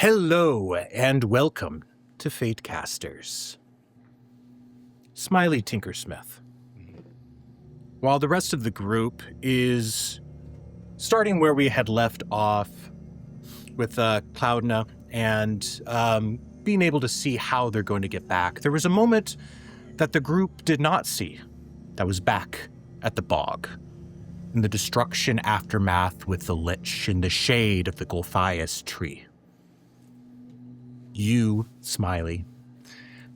Hello and welcome to Fatecasters. Smiley Tinkersmith. While the rest of the group is starting where we had left off with Cloudna and being able to see how they're going to get back, there was a moment that the group did not see that was back at the bog, in the destruction aftermath with the Lich in the shade of the Golthias tree. You, Smiley,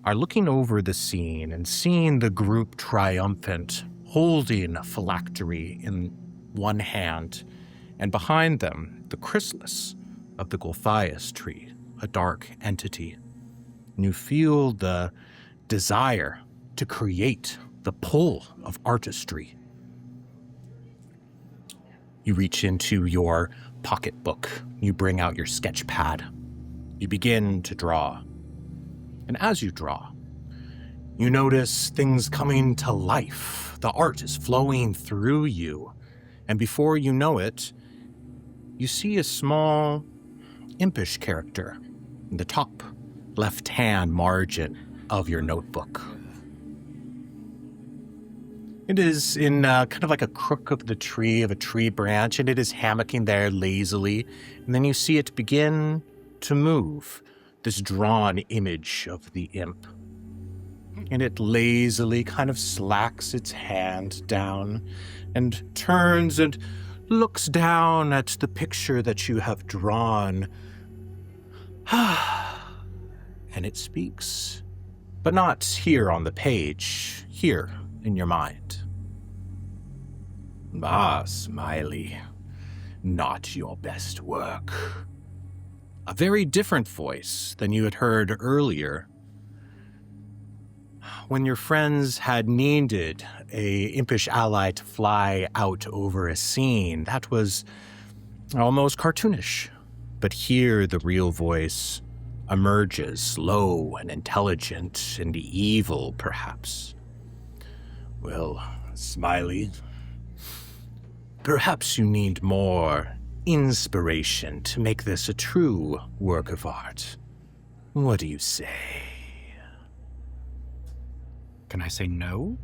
are looking over the scene and seeing the group triumphant, holding a phylactery in one hand, and behind them, the chrysalis of the Golthias tree, a dark entity. And you feel the desire to create the pull of artistry. You reach into your pocketbook. You bring out your sketch pad. You begin to draw. And as you draw, you notice things coming to life. The art is flowing through you. And before you know it, you see a small, impish character in the top left-hand margin of your notebook. It is in kind of like a crook of the tree, of a tree branch, and it is hammocking there lazily. And then you see it begin to move, this drawn image of the imp. And it lazily kind of slacks its hand down and turns and looks down at the picture that you have drawn. And it speaks, but not here on the page, here in your mind. Smiley, not your best work. A very different voice than you had heard earlier. When your friends had needed a impish ally to fly out over a scene, that was almost cartoonish. But here the real voice emerges, slow and intelligent and evil, perhaps. Well, Smiley, perhaps you need more inspiration to make this a true work of art. What do you say? Can I say no?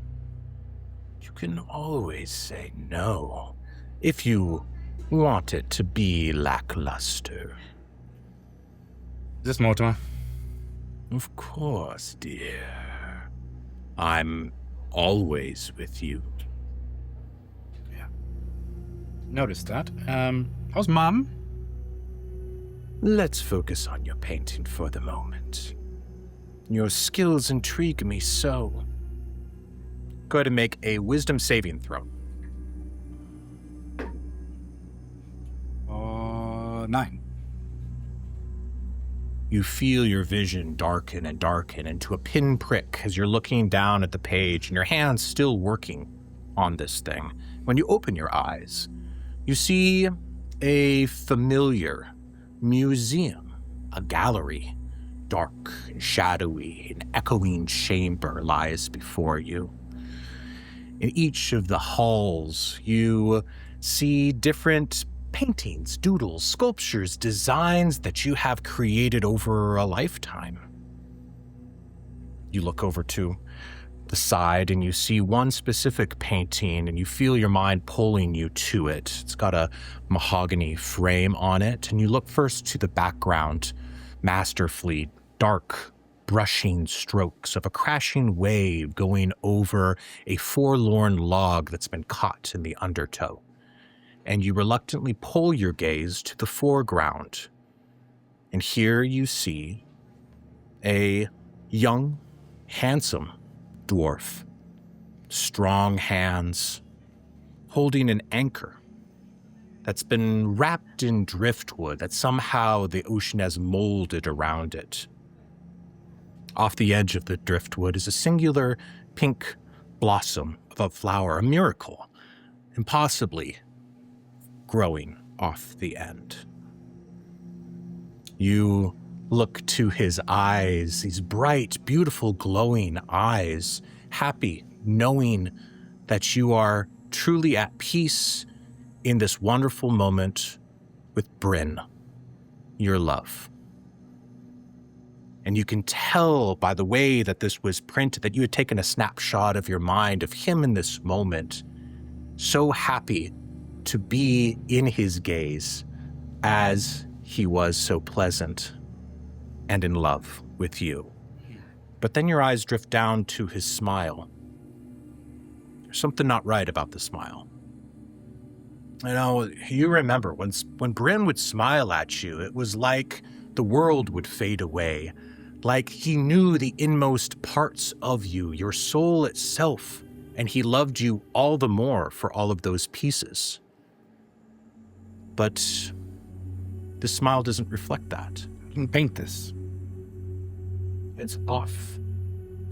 You can always say no, if you want it to be lackluster. Is this Mortimer? Of course, dear. I'm always with you. Yeah. Noticed that. How's Mom? Let's focus on your painting for the moment. Your skills intrigue me so. Go ahead and make a wisdom saving throw. 9. You feel your vision darken and darken into a pinprick as you're looking down at the page and your hand's still working on this thing. When you open your eyes, you see a familiar museum, a gallery, dark and shadowy, an echoing chamber lies before you. In each of the halls, you see different paintings, doodles, sculptures, designs that you have created over a lifetime. You look over to the side and you see one specific painting and you feel your mind pulling you to it. It's got a mahogany frame on it, and you look first to the background, masterfully dark brushing strokes of a crashing wave going over a forlorn log that's been caught in the undertow. And you reluctantly pull your gaze to the foreground. And here you see a young, handsome dwarf, strong hands, holding an anchor that's been wrapped in driftwood that somehow the ocean has molded around it. Off the edge of the driftwood is a singular pink blossom of a flower, a miracle, and possibly growing off the end. You look to his eyes, these bright, beautiful, glowing eyes, happy, knowing that you are truly at peace in this wonderful moment with Bryn, your love. And you can tell by the way that this was printed that you had taken a snapshot of your mind of him in this moment, so happy to be in his gaze as he was so pleasant and in love with you. But then your eyes drift down to his smile. There's something not right about the smile. You know, you remember when Bryn would smile at you, it was like the world would fade away, like he knew the inmost parts of you, your soul itself, and he loved you all the more for all of those pieces. But this smile doesn't reflect that. You can paint this. It's off.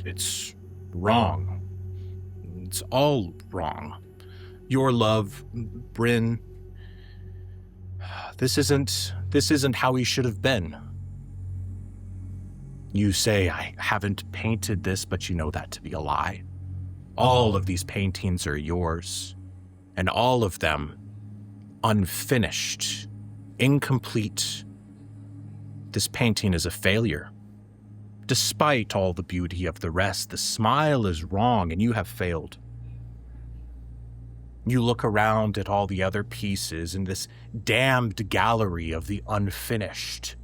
It's wrong. It's all wrong. Your love, Bryn, this isn't how he should have been. You say, I haven't painted this, but you know that to be a lie. All of these paintings are yours, and all of them unfinished, incomplete. This painting is a failure. Despite all the beauty of the rest, the smile is wrong, and you have failed. You look around at all the other pieces in this damned gallery of the unfinished.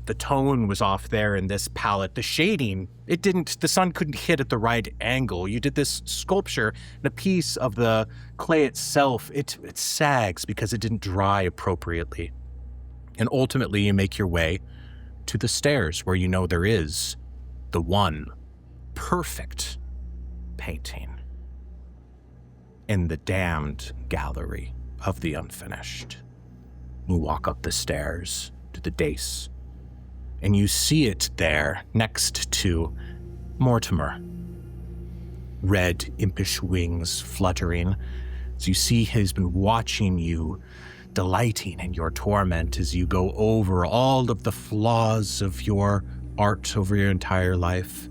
The tone was off there in this palette. The shading, the sun couldn't hit at the right angle. You did this sculpture, and a piece of the clay itself, it sags because it didn't dry appropriately. And ultimately, you make your way to the stairs where you know there is the one perfect painting in the damned gallery of the unfinished. You walk up the stairs to the dais, and you see it there next to Mortimer. Red, impish wings fluttering as you see he's been watching you, delighting in your torment as you go over all of the flaws of your art over your entire life.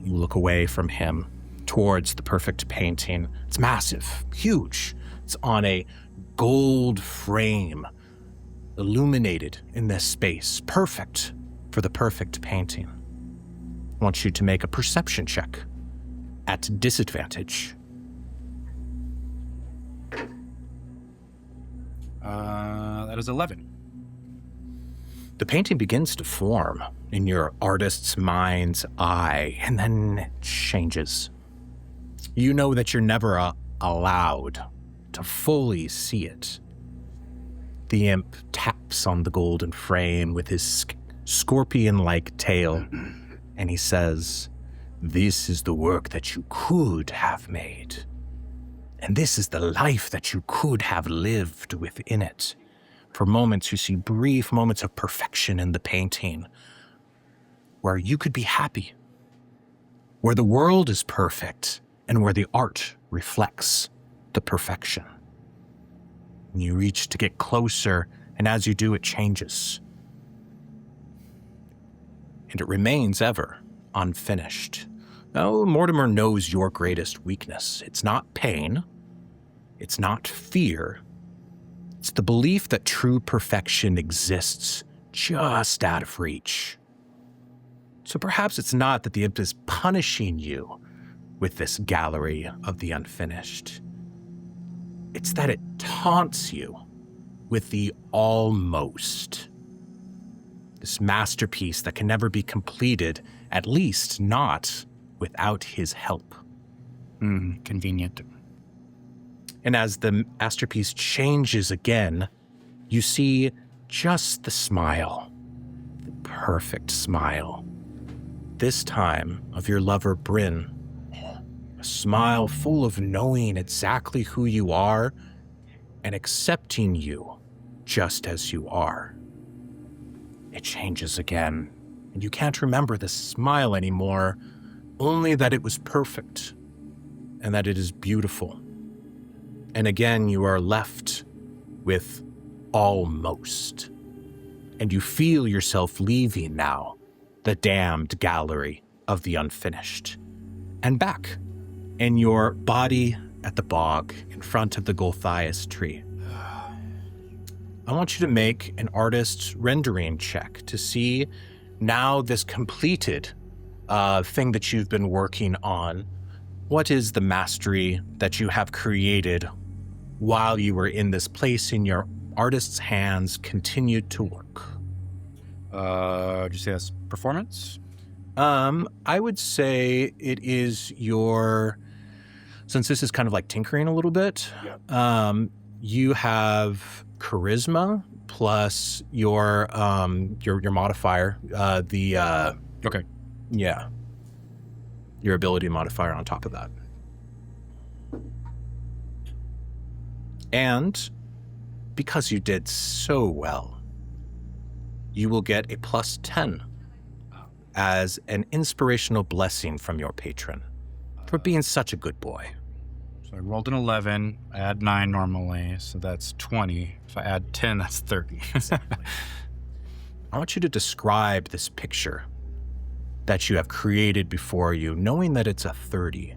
You look away from him towards the perfect painting. It's massive, huge. It's on a gold frame, illuminated in this space, perfect for the perfect painting. I want you to make a perception check at disadvantage. That is 11. The painting begins to form in your artist's mind's eye, and then it changes. You know that you're never allowed to fully see it. The imp taps on the golden frame with his scorpion-like tail, and he says, "This is the work that you could have made. And this is the life that you could have lived within it." For moments, you see brief moments of perfection in the painting, where you could be happy, where the world is perfect, and where the art reflects the perfection. You reach to get closer, and as you do, it changes. And it remains ever unfinished. Oh, Mortimer knows your greatest weakness. It's not pain. It's not fear. It's the belief that true perfection exists just out of reach. So perhaps it's not that the imp is punishing you with this gallery of the unfinished. It's that it taunts you with the almost. This masterpiece that can never be completed, at least not without his help. Convenient. And as the masterpiece changes again, you see just the smile, the perfect smile. This time of your lover, Bryn. A smile full of knowing exactly who you are and accepting you just as you are. It changes again, and you can't remember the smile anymore, only that it was perfect and that it is beautiful. And again, you are left with almost. And you feel yourself leaving now the damned gallery of the unfinished. And back in your body at the bog in front of the Golthias tree. I want you to make an artist's rendering check to see now this completed thing that you've been working on, what is the mastery that you have created while you were in this place and your artist's hands continued to work? Did you say that's performance? I would say it is your, since this is kind of like tinkering a little bit, you have charisma plus your modifier, Okay. yeah, your ability modifier on top of that. And because you did so well, you will get a +10 as an inspirational blessing from your patron for being such a good boy. So I rolled an 11. I add 9 normally, so that's 20. If I add 10, that's 30. I want you to describe this picture that you have created before you, knowing that it's a 30.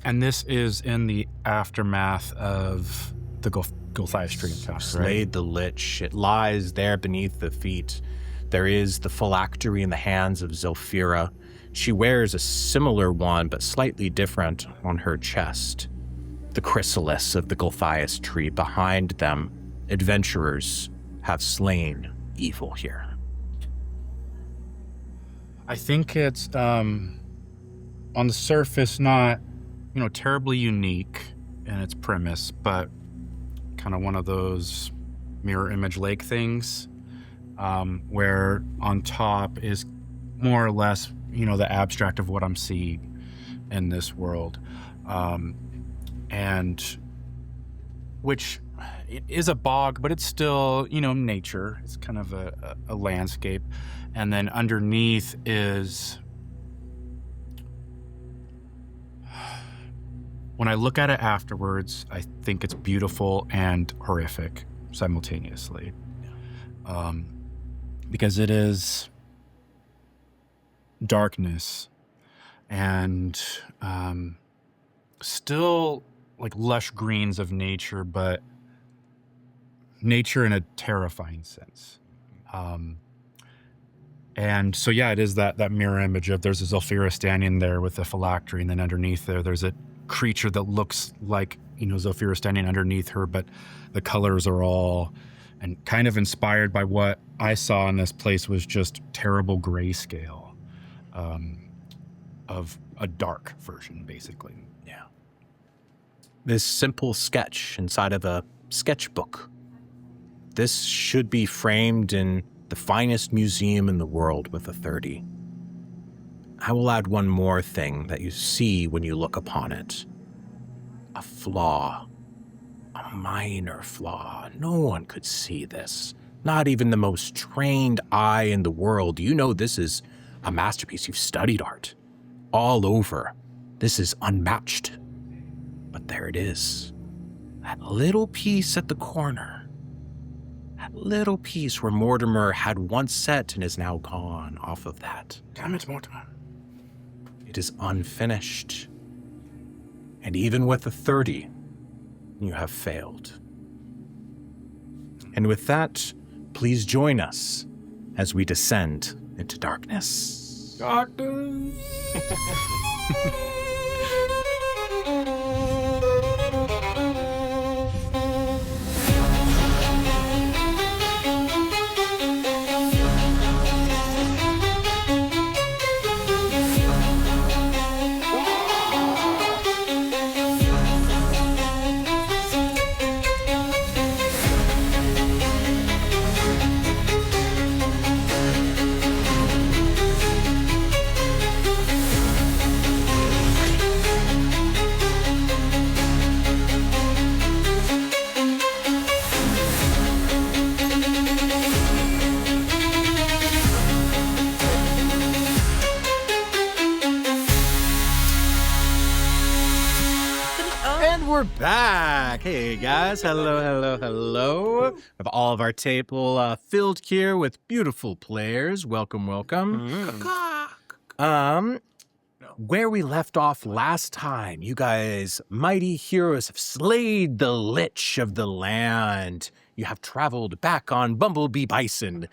And this is in the aftermath of the Gothic tree attack, right? Slayed the Lich. It lies there beneath the feet. There is the phylactery in the hands of Zilphira. She wears a similar one, but slightly different on her chest. The chrysalis of the Gothias tree behind them. Adventurers have slain evil here. I think it's, on the surface, not, terribly unique in its premise, but kind of one of those mirror image lake things, where on top is more or less, the abstract of what I'm seeing in this world. And which it is a bog, but it's still, nature. It's kind of a landscape. And then underneath is, when I look at it afterwards, I think it's beautiful and horrific simultaneously. Because it is darkness and still like lush greens of nature, but nature in a terrifying sense. And so, yeah, it is that mirror image of there's a Zilphira standing there with a phylactery, and then underneath there's a creature that looks like, Zilphira standing underneath her, but the colors are all, and kind of inspired by what I saw in this place was just terrible grayscale of a dark version, basically. Yeah. This simple sketch inside of a sketchbook. This should be framed in the finest museum in the world with a 30. I will add one more thing that you see when you look upon it. A flaw. A minor flaw. No one could see this. Not even the most trained eye in the world. You know this is a masterpiece. You've studied art. All over. This is unmatched. But there it is. That little piece at the corner. That little piece where Mortimer had once set and is now gone off of that. Damn it, Mortimer. It is unfinished. And even with a 30, you have failed. And with that, please join us as we descend into darkness. Darkness. We're back. Hey guys, hello. We have all of our table filled here with beautiful players. Welcome. Where we left off last time, you guys, mighty heroes, have slayed the Lich of the land. you have traveled back on Bumblebee Bison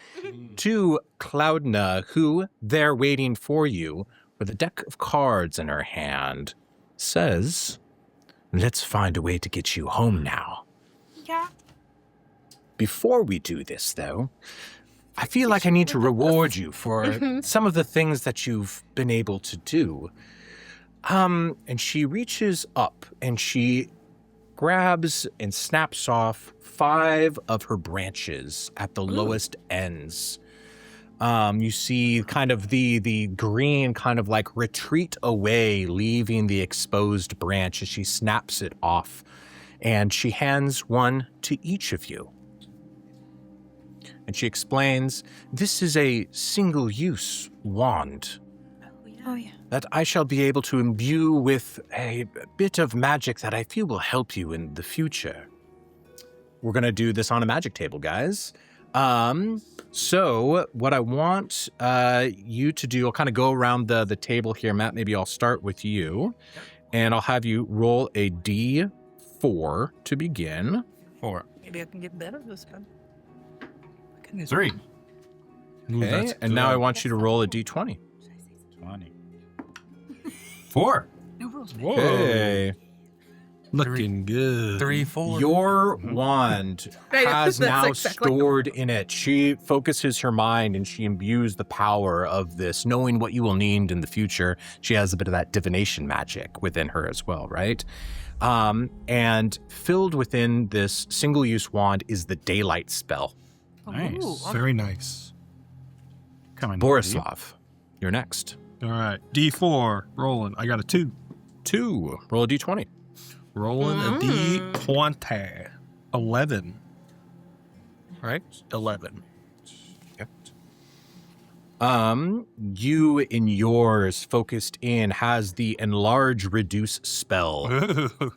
to Cloudna, who, there waiting for you with a deck of cards in her hand, says, let's find a way to get you home now. Yeah. Before we do this, though, I feel like I need to reward you for some of the things that you've been able to do. And she reaches up and she grabs and snaps off 5 of her branches at the lowest ends. You see kind of the green kind of like retreat away, leaving the exposed branch as she snaps it off. And she hands one to each of you. And she explains, this is a single-use wand. Oh, yeah. That I shall be able to imbue with a bit of magic that I feel will help you in the future. We're going to do this on a magic table, guys. So what I want you to do, I'll kind of go around the table here. Matt, maybe I'll start with you. And I'll have you roll a D4 to begin. 4. Maybe I can get better this time. 3. Okay, and now I want you to roll a D20. 20. 4. No rules. Whoa. Okay. Looking good. 3, 4. Your wand has now stored in it. She focuses her mind and she imbues the power of this, knowing what you will need in the future. She has a bit of that divination magic within her as well, right? And filled within this single-use wand is the daylight spell. Nice. Ooh, Very nice. Coming. Borislav, you're next. All right. D4. Rolling. I got a 2. 2. Roll a D20. Rolling a D20. 11. Right? 11. You in yours focused in has the enlarge reduce spell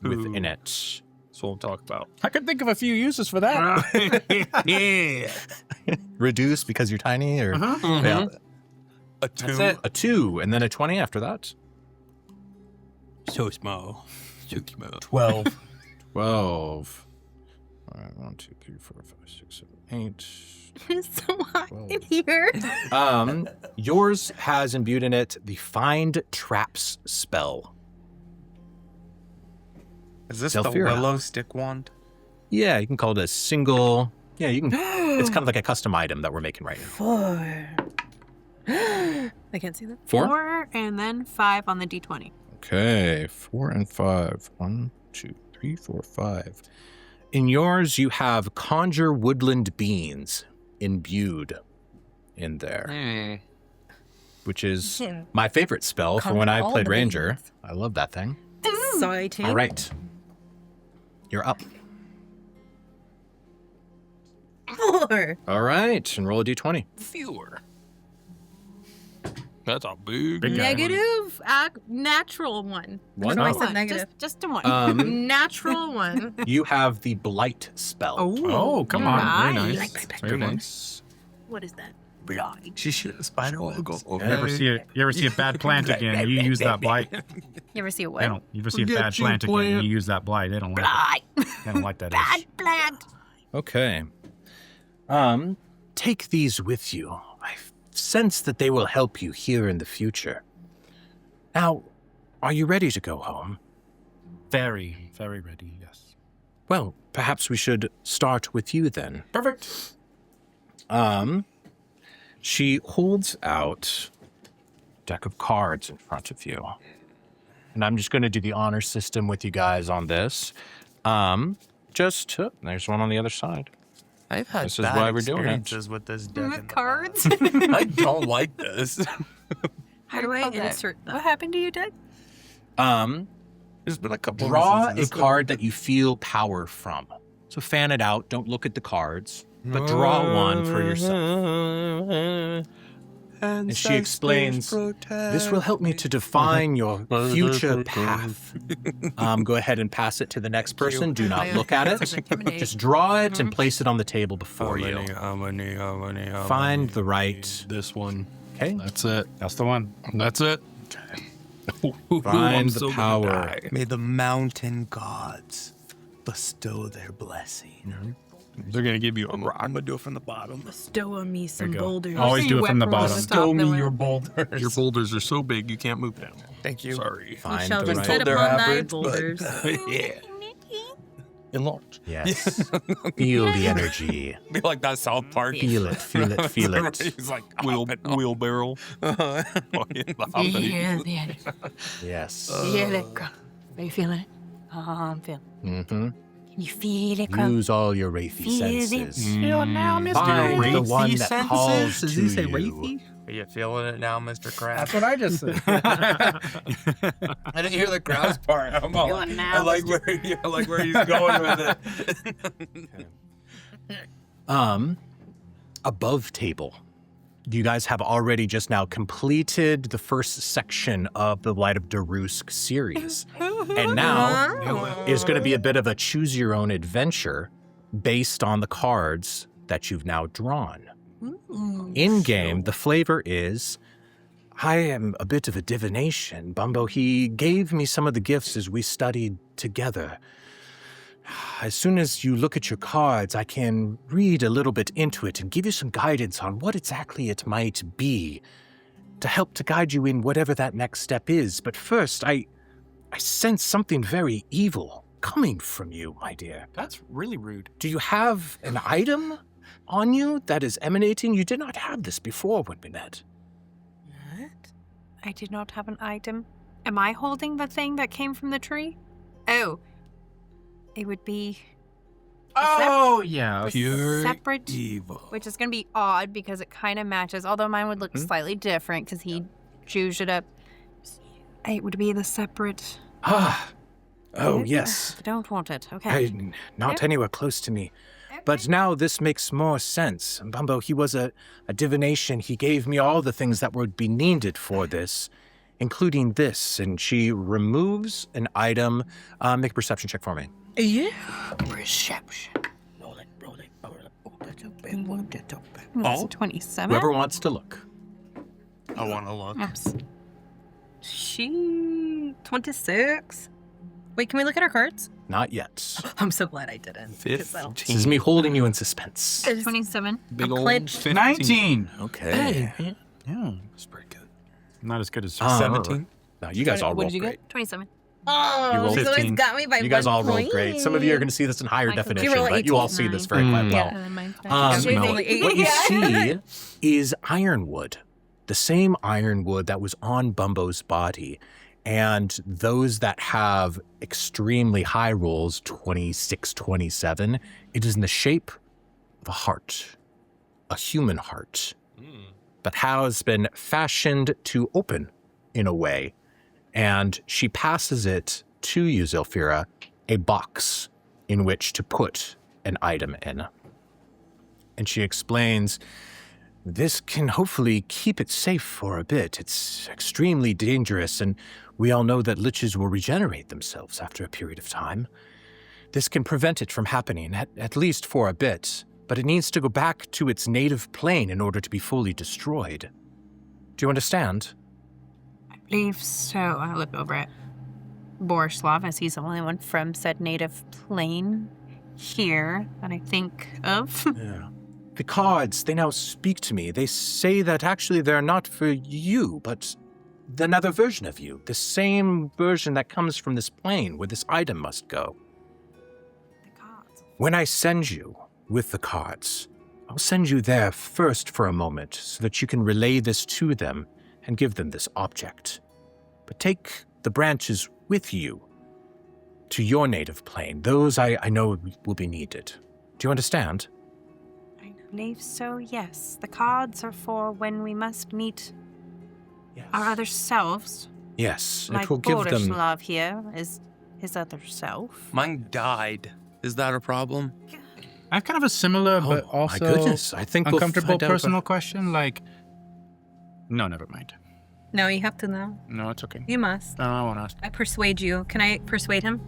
within it. That's what I'm talking about. I could think of a few uses for that. Yeah. Reduce because you're tiny, or yeah, A 2. that's it. A 2, and then a 20 after that. So small. So small. 12. 12. All right, 1, 2, 3, 4, 5, 6, 7, 8. It's so hot in here. Yours has imbued in it the find traps spell. Is this Delphira. the willow stick wand? Yeah, you can call it a single. Yeah, you can. It's kind of like a custom item that we're making right now. 4. I can't see that. 4? 4 and then 5 on the D20. Okay, 4 and 5. 1, 2, 3, 4, 5. In yours, you have conjure woodland beans imbued in there, which is my favorite spell for when I Conjure all played the Ranger. beans. I love that thing. Sorry, too. All right, you're up. 4. All right, and roll a d20. Fewer. That's a big. Big guy. Negative, natural 1. One. I Oh. said negative. Just a 1. Natural 1. You have the blight spell. Oh, come on. Very Nice. nice. Very nice. What is that? She should have spider webs. You ever see a bad plant again, you use that blight. You ever see a They what? don't. You ever see a Forget bad you, plant again, plant. you use that blight. They don't like it. Blight. They don't like that. Bad plant. Okay. Take these with you. I sense that they will help you here in the future. Now, are you ready to go home? Very, very ready, yes. Well, perhaps we should start with you then. Perfect. She holds out a deck of cards in front of you. And I'm just going to do the honor system with you guys on this. There's one on the other side. I've had This is bad why we're doing it. experiences with this deck. in the Cards? past. I don't like this. How do I insert What that? happened to you, Doug? There's been a couple. Draw instances a card that you feel power from. So fan it out. Don't look at the cards, but draw one for yourself. And she explains, this will help me to define your future path. Go ahead and pass it to the next person. Do not look at it. Just draw it and place it on the table before you. Find the right. This one. Okay. That's it. That's the one. That's it. Find the power. May the mountain gods bestow their blessing. They're gonna give you a rock. I'm gonna do it from the bottom. Stow me some go. boulders. Always do it from the bottom. Stow me your boulders. Your boulders are so big you can't move them. Thank you. Sorry. We Find shall the just right- set They're upon thy average, boulders. but yeah. Enlarge. Yes. Feel the energy. Be like that South Park. Feel it, feel it, feel it. He's like Wheelbarrow. Yes. Feel it, girl. Are you feeling it? I'm feeling it. Mm-hmm. Can you feel it, girl? Use all your Wraithy Feel it. senses. Feel now, Mr. Find the Wraithy one that calls Does to he say you. Wraithy? Are you feeling it now, Mr. Krabs? That's what I just said. I didn't hear the Krabs part. I'm all, Feeling now, I like where he's going with it. Above table. You guys have already just now completed the first section of the Light of Doruusk series. And now is going to be a bit of a choose your own adventure based on the cards that you've now drawn. In game, the flavor is I am a bit of a divination. Bumbo, he gave me some of the gifts as we studied together. As soon as you look at your cards, I can read a little bit into it and give you some guidance on what exactly it might be to help to guide you in whatever that next step is. But first, I sense something very evil coming from you, my dear. That's really rude. Do you have an item on you that is emanating? You did not have this before when we met. What? I did not have an item. Am I holding the thing that came from the tree? Oh. It would be Oh, yeah. Pure separate, evil. which is going to be odd because it kind of matches, although mine would look slightly different because he juiced it up. It would be the separate. Oh, yes. I don't want it. Okay. Not anywhere close to me. But now this makes more sense. Bumbo, he was a divination. He gave me all the things that would be needed for this, including this. And she removes an item. Make a perception check for me. Yeah. Perception. Roll it. That's 27. Whoever wants to look. I want to look. Oops. She 26. Wait, can we look at our cards? Not yet. I'm so glad I didn't. 'cause that'll- This is me holding you in suspense. 27. Big old clenched 15. 19. Okay. Yeah. That's pretty good. Not as good as 17. No, you guys all What rolled did you great. 27. Oh, You rolled she's always 15. got me by You guys one all rolled point. great. Some of you are going to see this in higher Michael, definition, you roll but you all 18. see this very quite well. And then mine's She's No, only eight. what you Yeah. see is ironwood, the same ironwood that was on Bumbo's body. And those that have extremely high rolls, 26, 27, it is in the shape of a heart, a human heart, but has been fashioned to open in a way. And she passes it to you, Zilphira, a box in which to put an item in. And she explains, this can hopefully keep it safe for a bit. It's extremely dangerous, and we all know that liches will regenerate themselves after a period of time. This can prevent it from happening, at least for a bit, but it needs to go back to its native plane in order to be fully destroyed. Do you understand? I believe so. I look over at Borislav as he's the only one from said native plane here that I think of. Yeah. The cards, they now speak to me. They say that actually they're not for you, but another version of you. The same version that comes from this plane where this item must go. The cards. When I send you with the cards, I'll send you there first for a moment so that you can relay this to them and give them this object. But take the branches with you to your native plane. Those I know will be needed. Do you understand? I believe so, yes. The cards are for when we must meet Yes. our other selves. Yes, Like it will give them... Borislav here is his other self. Mine died. Is that a problem? I have kind of a similar, but Oh, also my goodness. I think we'll uncomfortable find out personal question. Like, no, never mind. No, you have to know. No, it's okay. You must. No, I won't ask. I persuade you. Can I persuade him?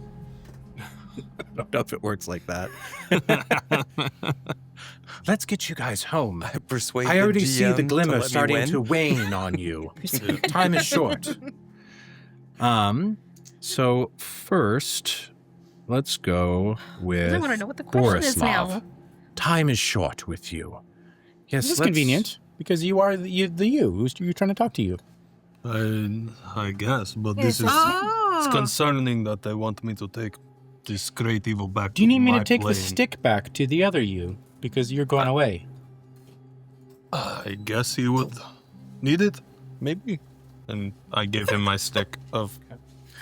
I don't know if it works like that. Let's get you guys home. Persuade I already the see the GM glimmer to let me starting win? to wane on you. Time is short. So first, let's go with I want to know what the question is Borislav. now. time is short with you. Yes, This is let's- convenient because you are the you who's you're trying to talk to you. I guess, but this is it's concerning that they want me to take this great evil back. Do you need me my to take plane. the stick back to the other you because you're going away? I guess he would need it, maybe. And I gave him my stick of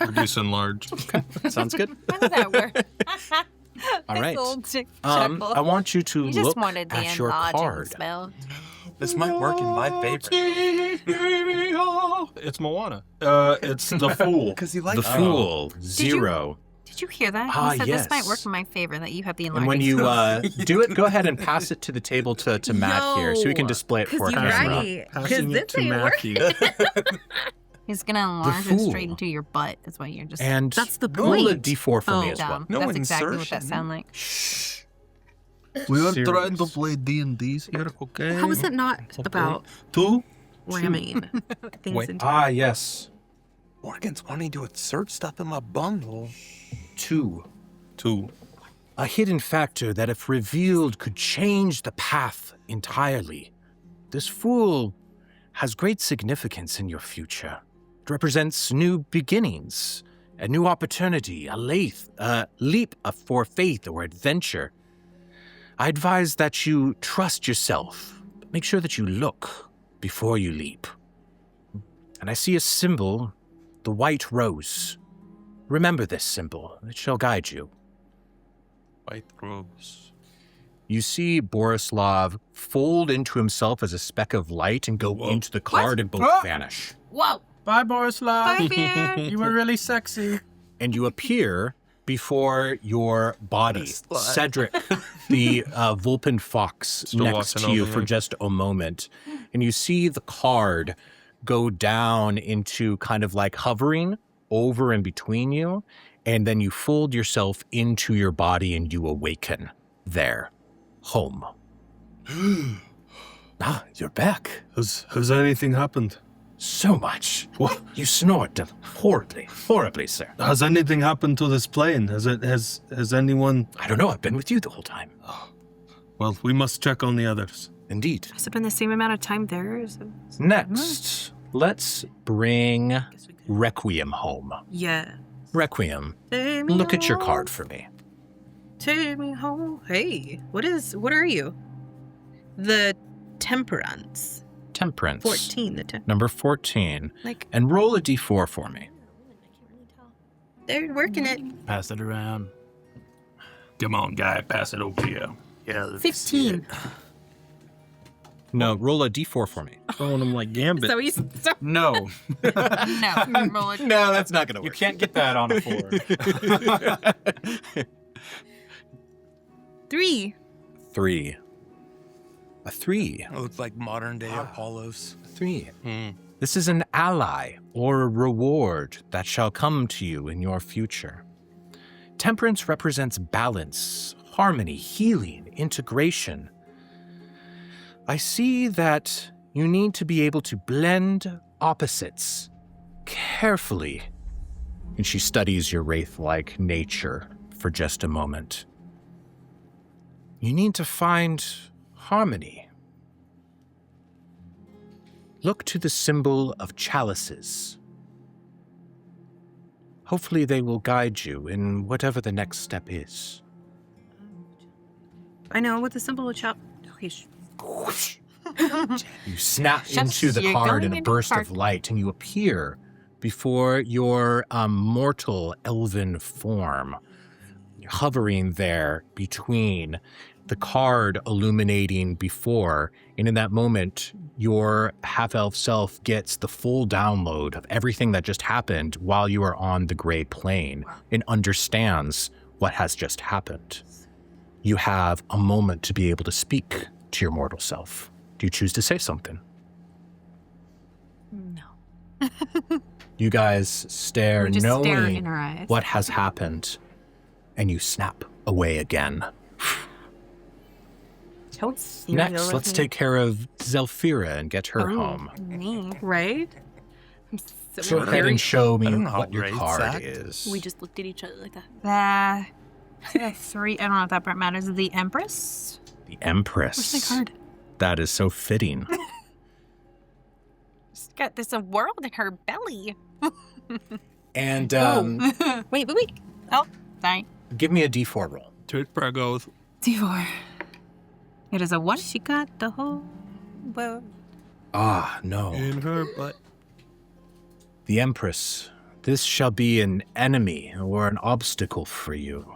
reduce and large. Sounds good. How does that work? All right. I I want you to You just look wanted the at your enlarging card. spell. This might work in my favor. It's Moana. It's the Fool. Because you like The Fool, you- 0. Did you hear that? Ah, He said this might yes. work in my favor, that you have the And enlarging when you spell. do it, go ahead and pass it to the table to Matt here, so we can display it for Because you're camera. right. Because Passing it this to ain't Matthew. working. He's going to enlarge it Fool. straight into your butt, is what you're just And That's the roll a point. d4 for me Oh. as well. dumb. No That's exactly what that insertion. sounds like. We are Serious. trying to play D&Ds here, okay? How is it not about 2? ramming things Wait. into Ah, yes. Morgan's wanting to insert stuff in my bundle. 2. 2. A hidden factor that, if revealed, could change the path entirely. This Fool has great significance in your future. It represents new beginnings, a new opportunity, a leap for faith or adventure. I advise that you trust yourself, but make sure that you look before you leap. And I see a symbol, the white rose. Remember this symbol, it shall guide you. White rose. You see Borislav fold into himself as a speck of light and go into the card and both vanish. Whoa! Bye, Borislav. Bye, bear. You were really sexy. And you appear before your body. Slut. Cedric, the Vulpin fox, Still next watching to you over for me. just a moment. And you see the card go down into kind of like hovering over and between you. And then you fold yourself into your body and you awaken there. Home. You're back. Has anything happened? So much. What? You snored horribly, sir. Has anything happened to this plane? Has anyone? I don't know. I've been with you the whole time. Well, we must check on the others. Indeed. Has it been the same amount of time there? Next, let's bring Requiem home. Yeah. Requiem, Take me look at your home. card for me. Take me home. Hey, what are you? The Temperance. Temperance. 14. Number 14. Like, And roll a d4 for me. they're working it. Pass it around. Come on, guy, pass it over here. Yeah. 15. No, roll a d4 for me. Throwing them like Gambit. So he's No. No. Roll it. No, that's not going to You can't get that on a 4. 3. 3. A 3. It looks like modern day Apollos. 3. This is an ally or a reward that shall come to you in your future. Temperance represents balance, harmony, healing, integration. I see that you need to be able to blend opposites carefully. And she studies your wraith-like nature for just a moment. You need to find harmony. Look to the symbol of chalices. Hopefully they will guide you in whatever the next step is. I know, with the symbol of chop. Okay, You snap Just- into the you're card going in a into burst card. of light, and you appear before your mortal elven form, hovering there between the card illuminating before, and in that moment, your half-elf self gets the full download of everything that just happened while you are on the gray plane and understands what has just happened. You have a moment to be able to speak to your mortal self. Do you choose to say something? No. You guys stare, We just stare knowing in her eyes. what has happened, and you snap away again. don't see Next, let's take care of Zelfira and get her home. Me. Right? I'm Go ahead and show me I don't know how what your wraiths card act. is. We just looked at each other like that. 3. I don't know if that part matters. The Empress. The Empress. Where's my card? That is so fitting. She's got this world in her belly. And Wait. Oh, sorry. give me a D4 roll. Take Pragoth. D4. It is a 1. She got the whole world. Ah, no. In her butt. The Empress. This shall be an enemy or an obstacle for you.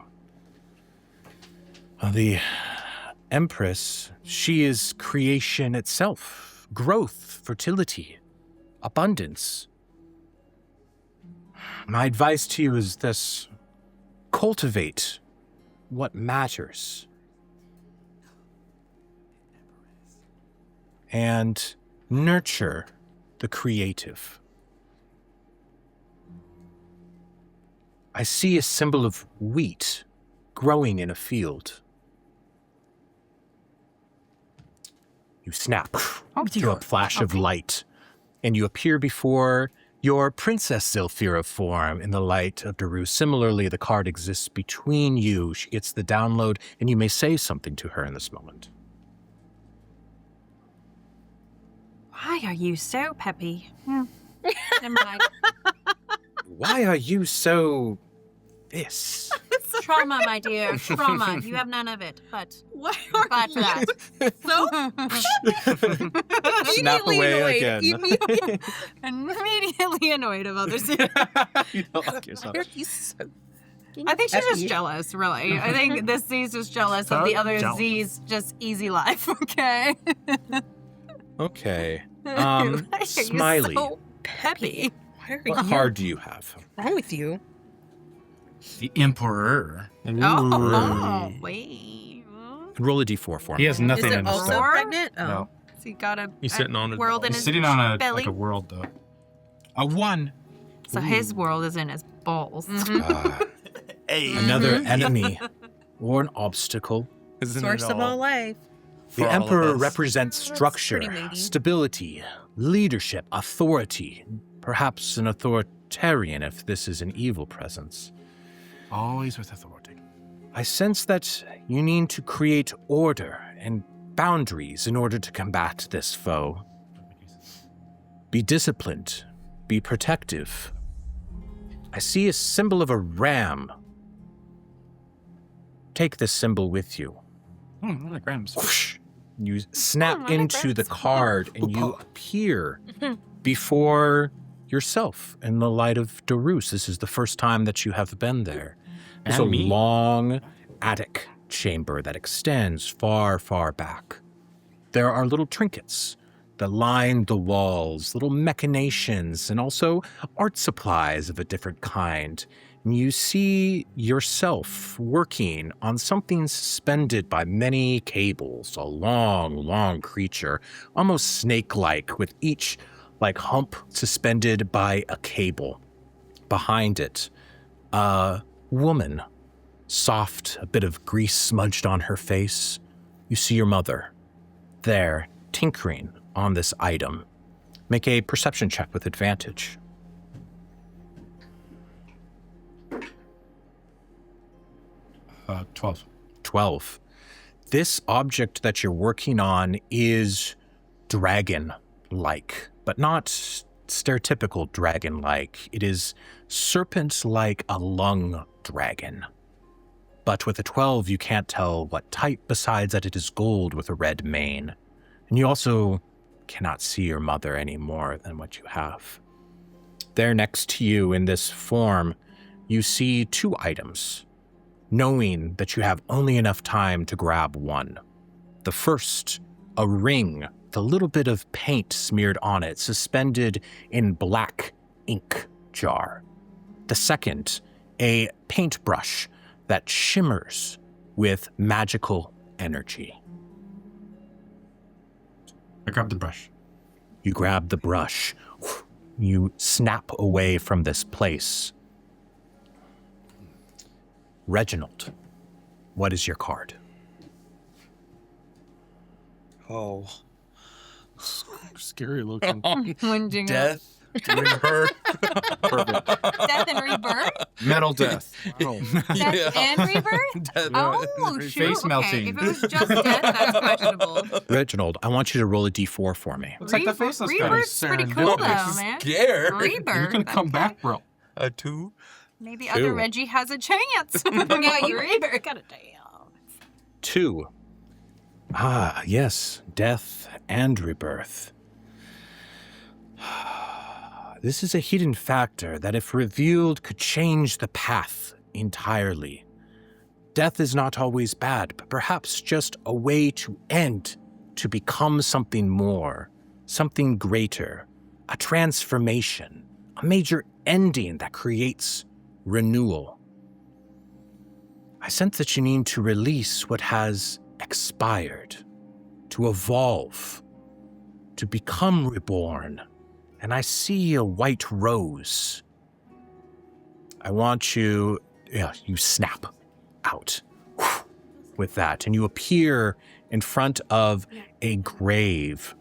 The Empress, she is creation itself. Growth, fertility, abundance. My advice to you is this. Cultivate what matters. And nurture the creative. I see a symbol of wheat growing in a field. You snap to a flash of light, and you appear before your Princess Zilphira form in the Light of Doruusk. Similarly, the card exists between you. She gets the download, and you may say something to her in this moment. Why are you so peppy? Never mind. Why are you so this? Trauma, my dear. Trauma. You have none of it, but Why are glad for that. so Snap away again. Immediately annoyed of others. You don't like yourself. Why are you so I think she's just peppy? jealous, really. I think this Z's just jealous of the other Jealous. Z's just easy life, okay? Okay. Why are you Smiley. so peppy. Why are What you card do you have? wrong with you? The Emperor. Oh, wait. Roll a d4 for He me. has Is nothing it in his also stuff. Or- pregnant? Oh. No. So he got a He's sitting on his world in He's his sitting on a belly. like a world though. A 1. So his world is in his balls. Ah, another enemy or an obstacle. Isn't Source it of all life. for The all of Emperor us? represents That's structure, pretty weighty. stability, leadership, authority, perhaps an authoritarian if this is an evil presence. Always with authority. I sense that you need to create order and boundaries in order to combat this foe. Be disciplined. Be protective. I see a symbol of a ram. Take this symbol with you. Oh, what a grams. Whoosh. You snap what a into the grams. card and you appear before yourself in the Light of Doruusk. This is the first time that you have been there. It's a And me. long attic chamber that extends far, far back. There are little trinkets that line the walls, little machinations, and also art supplies of a different kind. And you see yourself working on something suspended by many cables, a long, long creature, almost snake-like, with each hump suspended by a cable. Behind it, a woman, soft, a bit of grease smudged on her face. You see your mother there, tinkering on this item. Make a perception check with advantage. 12. 12. This object that you're working on is dragon-like, but not stereotypical dragon-like. It is serpent-like, a lung dragon. But with a 12, you can't tell what type, besides that it is gold with a red mane. And you also cannot see your mother any more than what you have. There next to you in this form, you see two items, knowing that you have only enough time to grab one. The first, a ring with a little bit of paint smeared on it, suspended in black ink jar. The second, a paintbrush that shimmers with magical energy. I grabbed the brush. You grab the brush. You snap away from this place. Reginald, what is your card? Oh. Scary looking. Whinging Death Rebirth. Perfect. Death and rebirth? Metal death. Death and rebirth? Death- Oh, shoot. Face Okay. melting. If it was just death, that's questionable. Reginald, I want you to roll a d4 for me. Looks like the faceless guy. Rebirth's pretty cool, though, man. Scared. Rebirth. You can come okay. back, bro. A 2. Maybe Two. other Reggie has a chance. Yeah, you rebirth. Got a damn. 2. Ah, yes, death and rebirth. This is a hidden factor that, if revealed, could change the path entirely. Death is not always bad, but perhaps just a way to end, to become something more, something greater, a transformation, a major ending that creates renewal. I sense that you need to release what has expired, to evolve, to become reborn. And I see a white rose. I want you, you snap out with that, and you appear in front of a grave,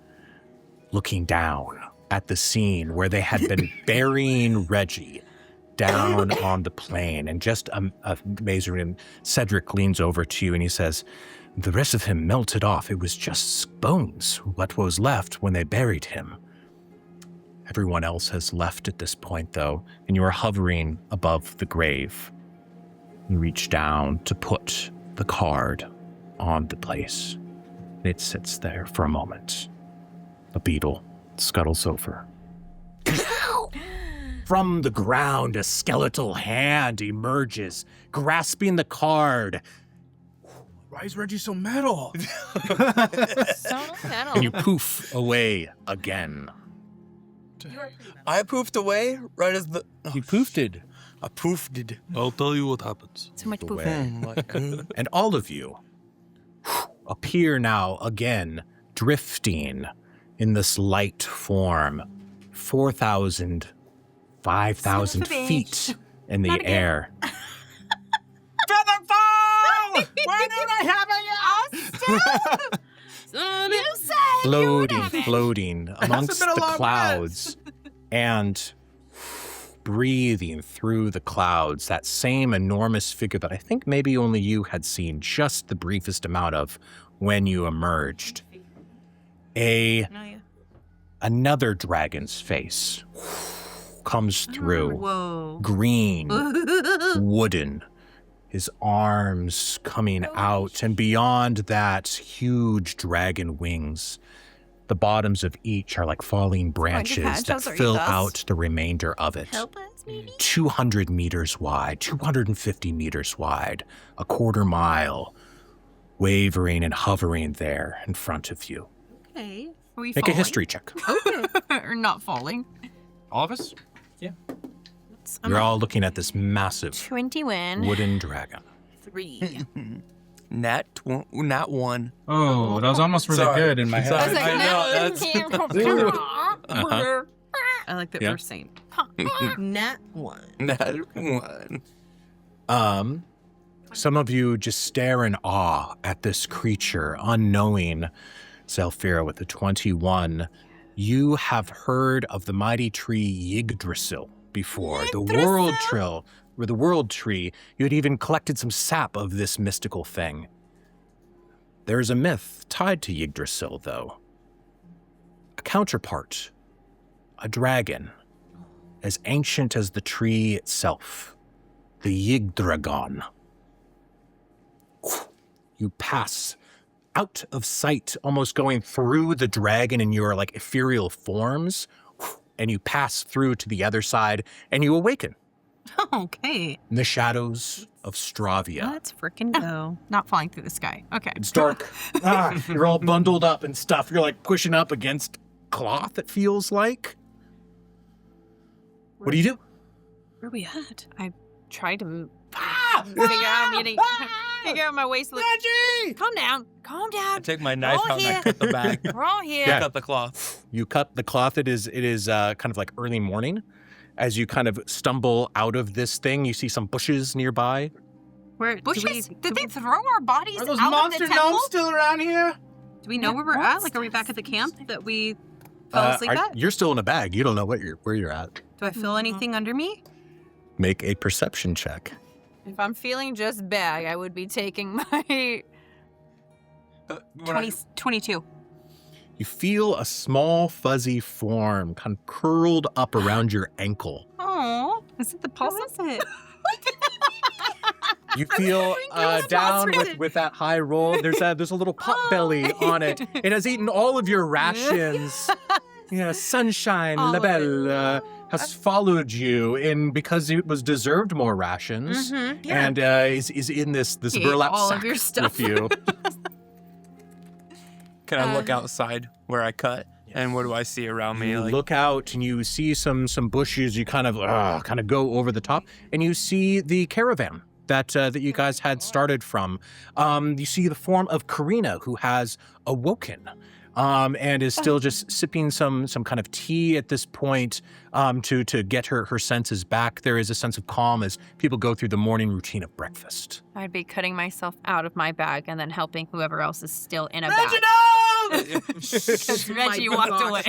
looking down at the scene where they had been burying Reggie down on the plain. And just amazing, Cedric leans over to you and he says, "The rest of him melted off. It was just bones, what was left when they buried him." Everyone else has left at this point, though, and you are hovering above the grave. You reach down to put the card on the place, and it sits there for a moment. A beetle scuttles over. From the ground, a skeletal hand emerges, grasping the card. Why is Reggie so metal? So metal. And you poof away again. I poofed away right as the. You poofed I poofed. I'll tell you what happens. So much poop. away. And all of you appear now again, drifting in this light form, 4,000, 5,000 Son of a bitch. feet in the Not again. air. Why don't I have a You said Floating, you would have it. floating amongst been a the long clouds and breathing through the clouds, that same enormous figure that I think maybe only you had seen just the briefest amount of when you emerged. No, yeah. Another dragon's face comes through, Whoa. green, wooden, his arms coming out, and beyond that, huge dragon wings. The bottoms of each are like falling branches catch that us or eat fill us? out the remainder of it. Help us, maybe? 200 meters wide, 250 meters wide, a quarter mile, wavering and hovering there in front of you. Okay. Are we Make falling? a history check. Or not falling. All of us? You're all looking at this massive 21. wooden dragon. 3. Not 1. Oh, that was almost really Sorry. good in my Sorry. head. I know, that's... I like that Yeah. we're same. Nat 1. Not 1. Some of you just stare in awe at this creature, unknowing. Zelfira with the 21. You have heard of the mighty tree Yggdrasil before. The world tree. You had even collected some sap of this mystical thing. There's a myth tied to Yggdrasil, though. A counterpart. A dragon. As ancient as the tree itself. The Yggdragon. You pass out of sight, almost going through the dragon in your like ethereal forms, and you pass through to the other side, and you awaken Okay. in the shadows of Stravia. Let's freaking go. Not falling through the sky. Okay. It's dark. You're all bundled up and stuff. You're like pushing up against cloth, it feels like. What do you do? Where are we at? I tried to figure out my waist. Calm down. Calm I down. take my knife Roll out and I here. cut the bag. We're all here. Yeah. Cut the cloth. You cut the cloth. It is kind of like early morning. As you kind of stumble out of this thing, you see some bushes nearby. Where bushes? Did they throw our bodies Are those out monster of the temple? gnomes still around here? Do we know where we're at? Like, are we back at the camp that we Fall asleep at? You're still in a bag. You don't know where you're at. Do I feel anything under me? Make a perception check. If I'm feeling just bag, I would be taking my 22. You feel a small fuzzy form kind of curled up around your ankle. Oh, is it the pulse? What is it? You feel down with that high roll. There's a little pot belly on it. It has eaten all of your rations. Yeah, Sunshine All of it. Labelle has followed you in because it was deserved more rations, and is in this He ate burlap all of sack your stuff. with you. Can I look outside where I cut? And what do I see around me? You Like, look out and you see some bushes. You kind of go over the top, and you see the caravan that you guys had started from. You see the form of Karina, who has awoken. And is still just sipping some kind of tea at this point to get her senses back. There is a sense of calm as people go through the morning routine of breakfast. I'd be cutting myself out of my bag and then helping whoever else is still in a bag. Because Reggie walked away.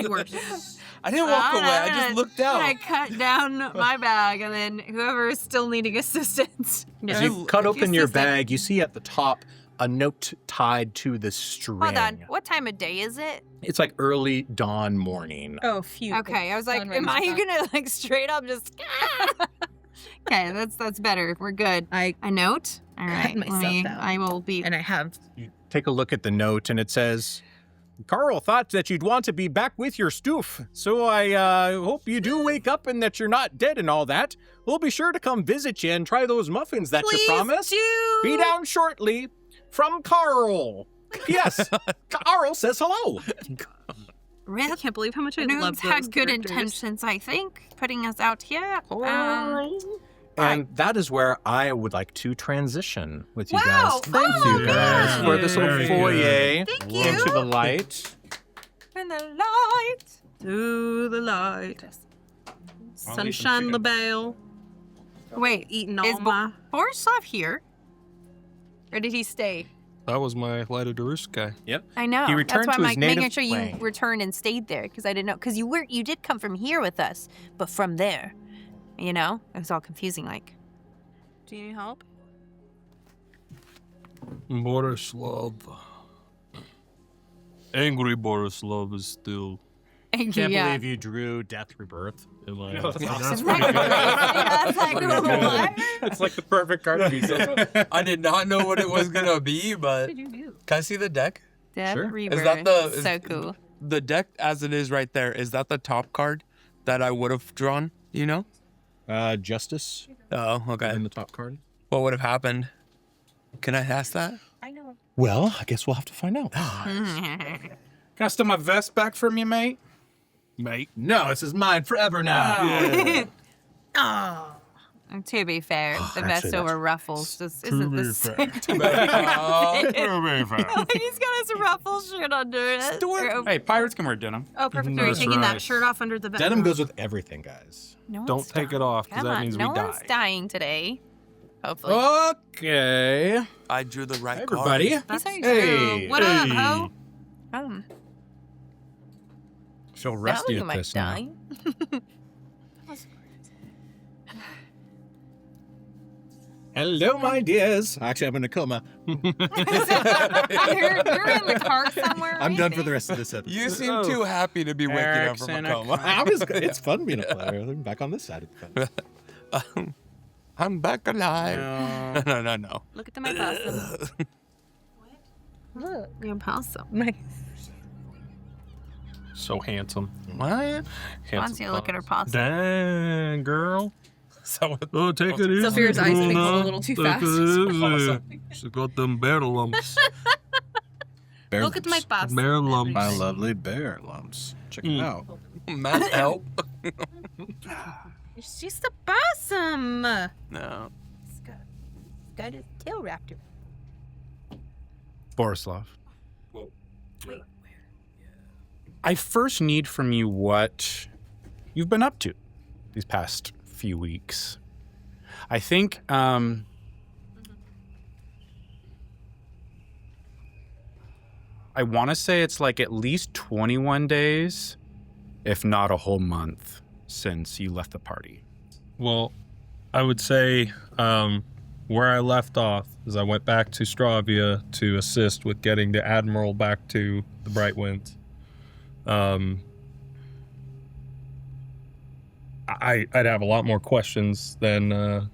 I didn't walk away. I just looked out. I cut down my bag and then whoever is still needing assistance. As you cut open your bag, you see at the top a note tied to the string. Hold on. What time of day is it? It's like early dawn morning. Oh, phew. Okay, I was like, Sun am I rises up. gonna like straight up just? Okay, that's better. We're good. I A note. All right. myself out. I will be. and I have You take a look at the note, and it says, Carl thought that you'd want to be back with your stoof, so I hope you do wake up and that you're not dead and all that. We'll be sure to come visit you and try those muffins that you promised. do. Be down shortly. From Carl. Yes, Carl says hello. I can't believe how much I love Noon's those had good characters. intentions, I think, putting us out here. And that is where I would like to transition with you Wow. guys. Thank you guys for this little Very foyer Thank you. into the light. In the light. Through the light. Sunshine LaBelle. Wait, Eating is all my... Borislav here? Or did he stay? That was my Light of Doruusk guy. I know. He returned That's to why his I'm native making sure plane. you returned and stayed there because I didn't know. Because you did come from here with us, but from there. You know, it was all confusing. Like, Do you need help? Borislav. Angry Borislav is still Can't believe you drew Death Rebirth. in my That's That's like, what? That's like the perfect card piece. I did not know what it was gonna be, but you do? can I see the deck? Death Sure. Rebirth. Is that the- so cool? The deck as it is right there, is that the top card that I would have drawn? You know? Justice Oh, okay. in the top card. What would have happened? Can I ask that? I know. Well, I guess we'll have to find out. Can I steal my vest back from you, mate? mate. No, this is mine forever now. Oh. And to be fair, the vest actually, over ruffles just isn't the same. Oh, He's got his ruffle shirt under it. Or- Hey, pirates can wear denim. Oh, perfect. Are you That's taking right. that shirt off under the vest? Denim goes with everything, guys. No Don't one's take dying. it off, because Come that on, means no we one's die. dying today. Hopefully. Okay. I drew the right Everybody. card. These are Hey. true. What up, ho? Feel Now rusty you at might this now. die. Hello, my dears. Actually, I'm in a coma. you're in the car somewhere. I'm I done for think. the rest of this episode. You seem too happy to be waking up Eric's from in a a coma. It's fun being a player. I'm back on this side of the fence. I'm back alive. No. No. Look at my possum. Look, your possum. Nice. So handsome. What? Wants Handsome. you to look at her possum. Dang, girl. So Oh, take it easy. Sophia's eyes twinkle a Luna. little too Take fast. it easy. She got them bear lumps. Bear Look at my lumps. possum. Bear lumps. My lovely bear lumps. Check it out. Matt, help. It's just a possum. No. Got his tail raptor. Borislav. I first need from you what you've been up to these past few weeks. I think I want to say it's like at least 21 days if not a whole month since you left the party. Well, I would say where I left off is I went back to Stravia to assist with getting the Admiral back to the Bright Winds. I'd have a lot more questions than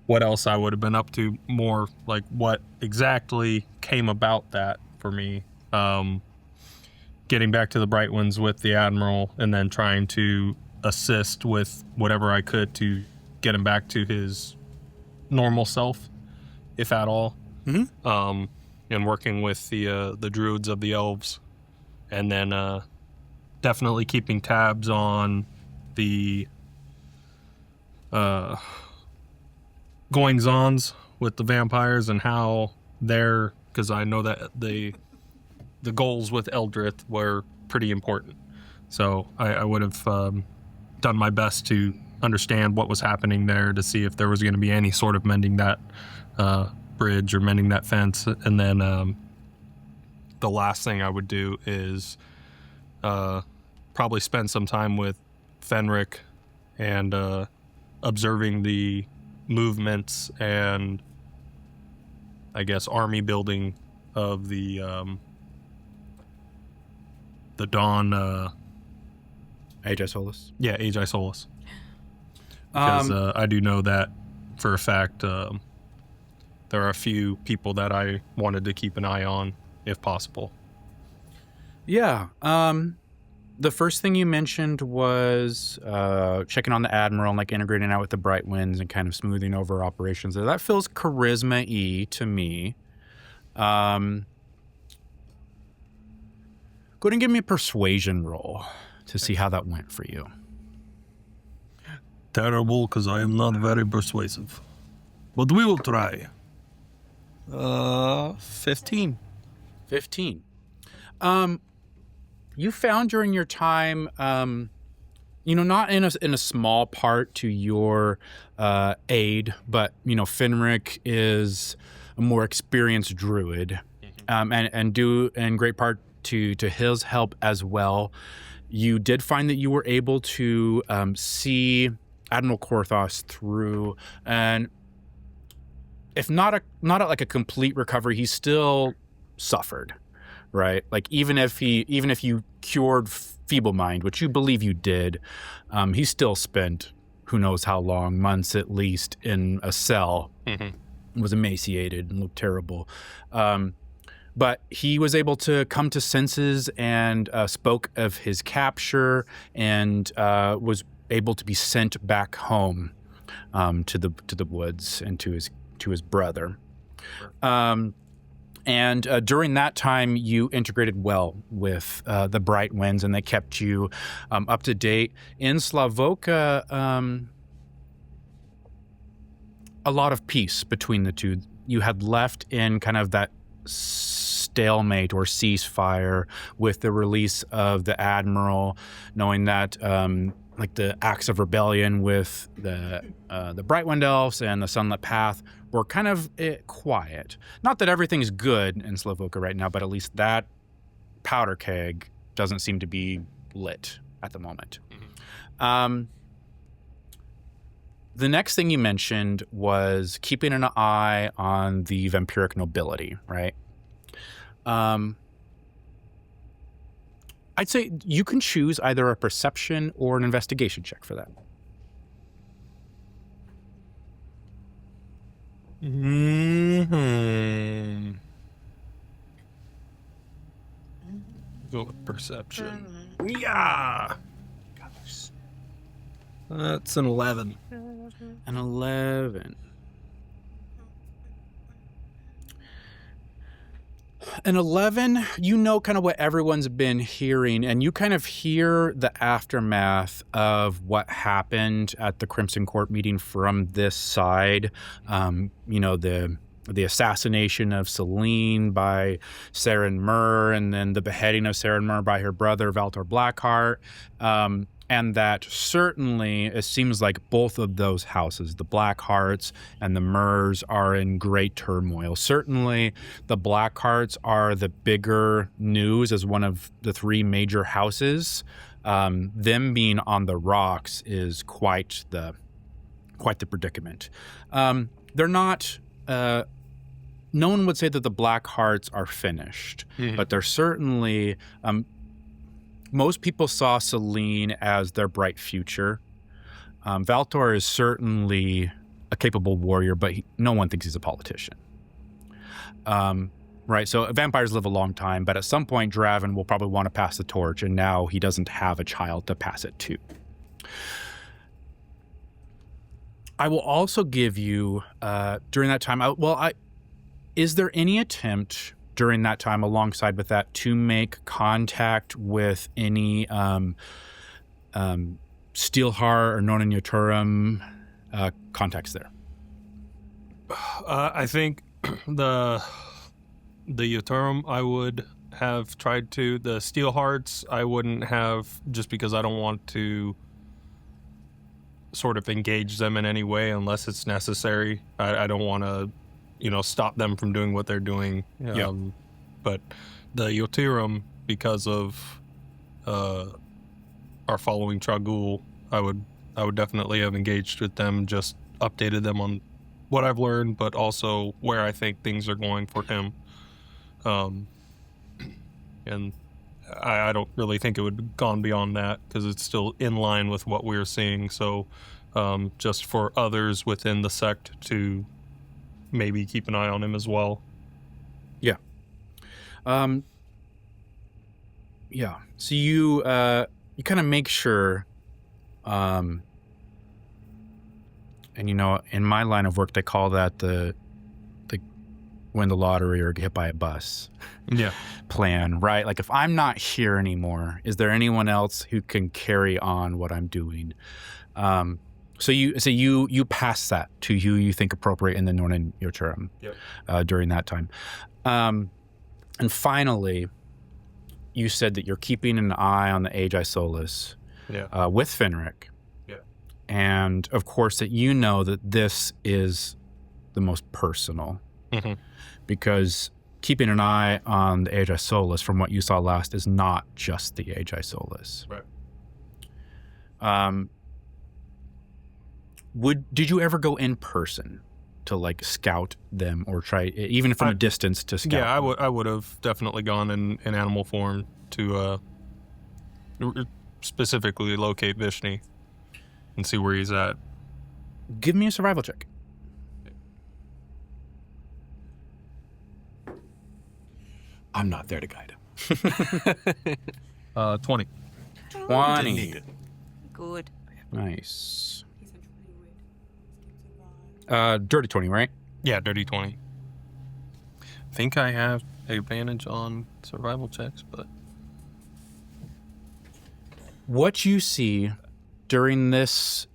what else I would have been up to, more like what exactly came about that for me. Getting back to the Bright Winds with the Admiral and then trying to assist with whatever I could to get him back to his normal self, if at all. Mm-hmm. And working with the druids of the elves, and then definitely keeping tabs on the goings-ons with the vampires and how they're, because I know that the goals with Eldrith were pretty important. So I would have done my best to understand what was happening there to see if there was going to be any sort of mending that bridge or mending that fence. And then the last thing I would do is probably spend some time with Fenric and observing the movements and, I guess, army building of the Dawn... Aegis Solis. Yeah, Aegis Solis. Because I do know that for a fact there are a few people that I wanted to keep an eye on, if possible. Yeah. The first thing you mentioned was checking on the Admiral and like integrating out with the Bright Winds and kind of smoothing over operations. That feels charisma-y to me. Go ahead and give me a persuasion roll to see how that went for you. Terrible, because I am not very persuasive. But we will try. 15. 15. You found during your time, not in a small part to your aid, but, Fenric is a more experienced druid, and due in great part to his help as well. You did find that you were able to see Admiral Korthos through, and if not a complete recovery, he still suffered, right? Like even if you cured Feeble Mind, which you believe you did, he still spent who knows how long, months at least, in a cell. Mm-hmm. Was emaciated and looked terrible. But he was able to come to senses and spoke of his capture and was able to be sent back home to the woods and to his brother. And during that time, you integrated well with the Bright Winds, and they kept you up to date. In Slavoka, a lot of peace between the two. You had left in kind of that stalemate or ceasefire with the release of the Admiral, knowing that like the acts of rebellion with the Brightwind Elves and the Sunlit Path were kind of quiet. Not that everything's good in Slavoka right now, but at least that powder keg doesn't seem to be lit at the moment. Mm-hmm. The next thing you mentioned was keeping an eye on the vampiric nobility, right? I'd say you can choose either a perception or an investigation check for that. Mm-hmm. Go with perception. Yeah! That's an 11. An 11. An 11, you know kind of what everyone's been hearing, and you kind of hear the aftermath of what happened at the Crimson Court meeting from this side. The assassination of Celine by Saren Mur, and then the beheading of Saren Mur by her brother, Valtor Blackheart. And that certainly it seems like both of those houses, the Blackhearts and the Murs, are in great turmoil. Certainly the Blackhearts are the bigger news as one of the three major houses. them being on the rocks is quite the predicament. They're not. No one would say that the Black Hearts are finished, but they're certainly. Most people saw Celine as their bright future. Valtor is certainly a capable warrior, but no one thinks he's a politician. Right, so vampires live a long time, but at some point Draven will probably want to pass the torch, and now he doesn't have a child to pass it to. I will also give you, during that time, is there any attempt during that time alongside with that to make contact with any Steelheart or Nona Naturum contacts there? I think the Uturum I would have tried to. The Steelhearts I wouldn't have, just because I don't want to sort of engage them in any way unless it's necessary. I don't want to, stop them from doing what they're doing. But the Uturum, because of our following Tragul, I would definitely have engaged with them, just updated them on what I've learned, but also where I think things are going for him. And I don't really think it would have gone beyond that, because it's still in line with what we're seeing. So just for others within the sect to maybe keep an eye on him as well. Yeah. So you kind of make sure, and in my line of work, they call that the win the lottery or get hit by a bus plan, right? Like, if I'm not here anymore, is there anyone else who can carry on what I'm doing? So you pass that to who you think appropriate in the Northern Uturum during that time. And finally, you said that you're keeping an eye on the Aegis Solis with Finric. Yeah. And, of course, that that this is the most personal. Mm-hmm. Because keeping an eye on the Aegis Solis, from what you saw last, is not just the Aegis Solis. Right. Did you ever go in person to scout them, or try even from a distance to scout? Yeah, I would have definitely gone in animal form to specifically locate Vishni and see where he's at. Give me a survival check. I'm not there to guide him. 20. 20. Good. Nice. Dirty 20, right? Yeah, dirty 20. I think I have advantage on survival checks, but... What you see during this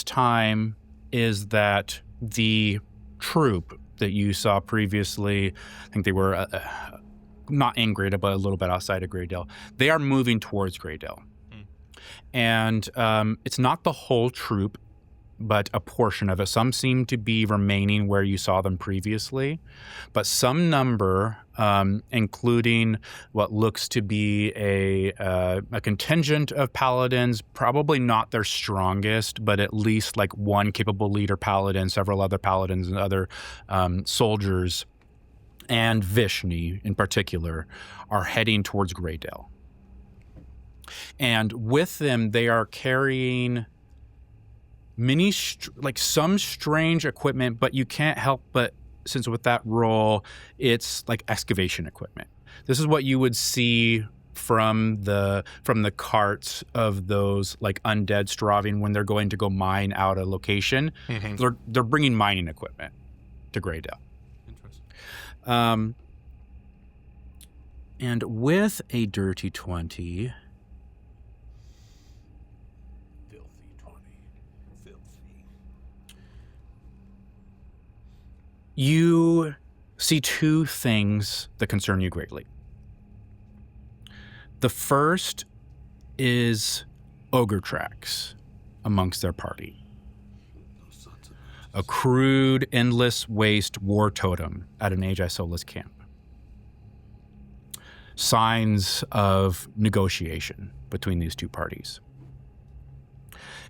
time is that the troop that you saw previously, I think they were not in Greydale, but a little bit outside of Greydale, they are moving towards Greydale. And it's not the whole troop, but a portion of it. Some seem to be remaining where you saw them previously, but some number, including what looks to be a contingent of paladins, probably not their strongest, but at least one capable leader paladin, several other paladins and other soldiers, and Vishni in particular, are heading towards Greydale. And with them, they are carrying many, some strange equipment, but you can't help but, since with that role, it's excavation equipment. This is what you would see from the carts of those undead Stravian when they're going to go mine out a location. Mm-hmm. They're bringing mining equipment to Greydale. Interesting. And with a dirty 20... you see two things that concern you greatly. The first is ogre tracks amongst their party. A crude, endless waste war totem at an Aegis Solis camp. signs of negotiation between these two parties.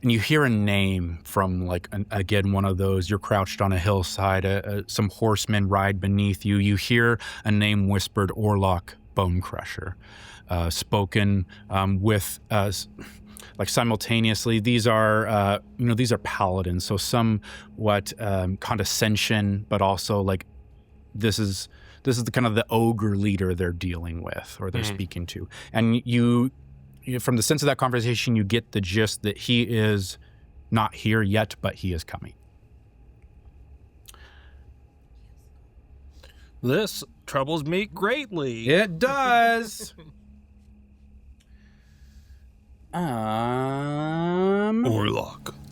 And you hear a name from, like, again, one of those, you're crouched on a hillside, some horsemen ride beneath you. You hear a name whispered, Orlok Bonecrusher, spoken with, like, simultaneously. These are, these are paladins, so somewhat condescension, but also, like, this is the kind of the ogre leader they're dealing with, or they're speaking to. And you, from the sense of that conversation, you get the gist that he is not here yet, but he is coming. This troubles me greatly. It does. Orlok,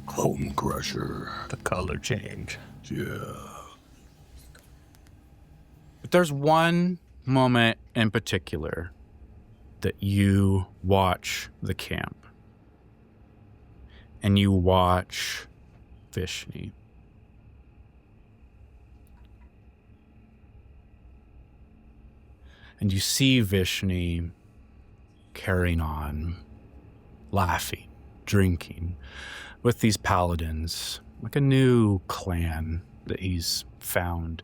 Home Crusher. The color change. Yeah. But there's one moment in particular that you watch the camp, and you watch Vishni. And you see Vishni carrying on, laughing, drinking with these paladins, like a new clan that he's found.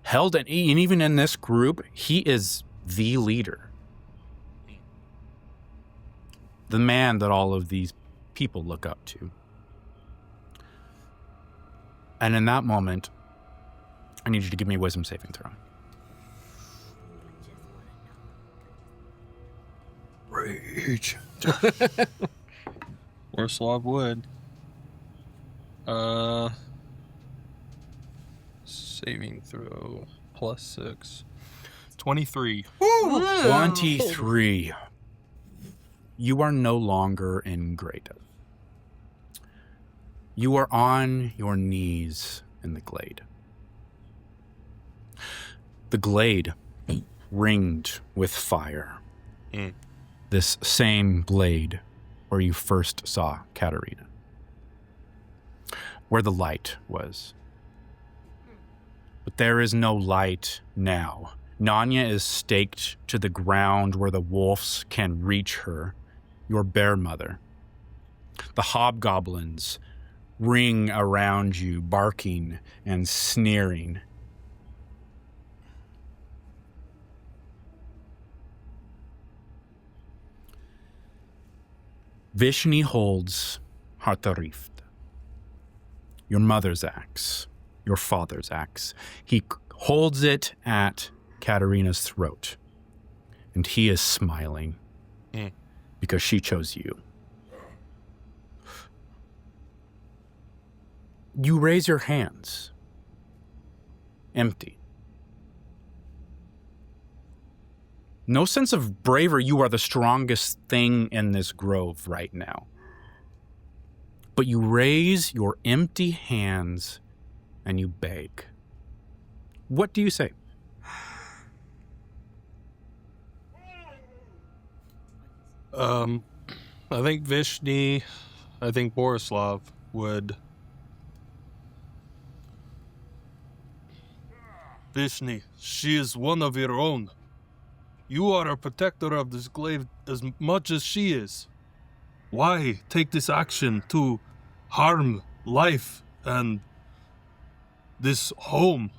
Held, and even in this group, he is the leader. The man that all of these people look up to. And in that moment, I need you to give me a wisdom saving throw. Rage. Borislav would. Saving throw +6. 23. 23. You are no longer in Greydale. You are on your knees in the Glade. The Glade ringed with fire. This same Glade where you first saw Katarina. Where the light was. But there is no light now. Nanya is staked to the ground where the wolves can reach her, your bear mother. The hobgoblins ring around you, barking and sneering. Vishni holds Hjarta Rifa, your mother's axe, your father's axe. He holds it at Katarina's throat, and he is smiling because she chose you. You raise your hands, empty. No sense of bravery. You are the strongest thing in this grove right now. But you raise your empty hands and you beg. What do you say? I think Vishni, I think Borislav would. Vishni, she is one of your own. You are a protector of this glade as much as she is. Why take this action to harm life and this home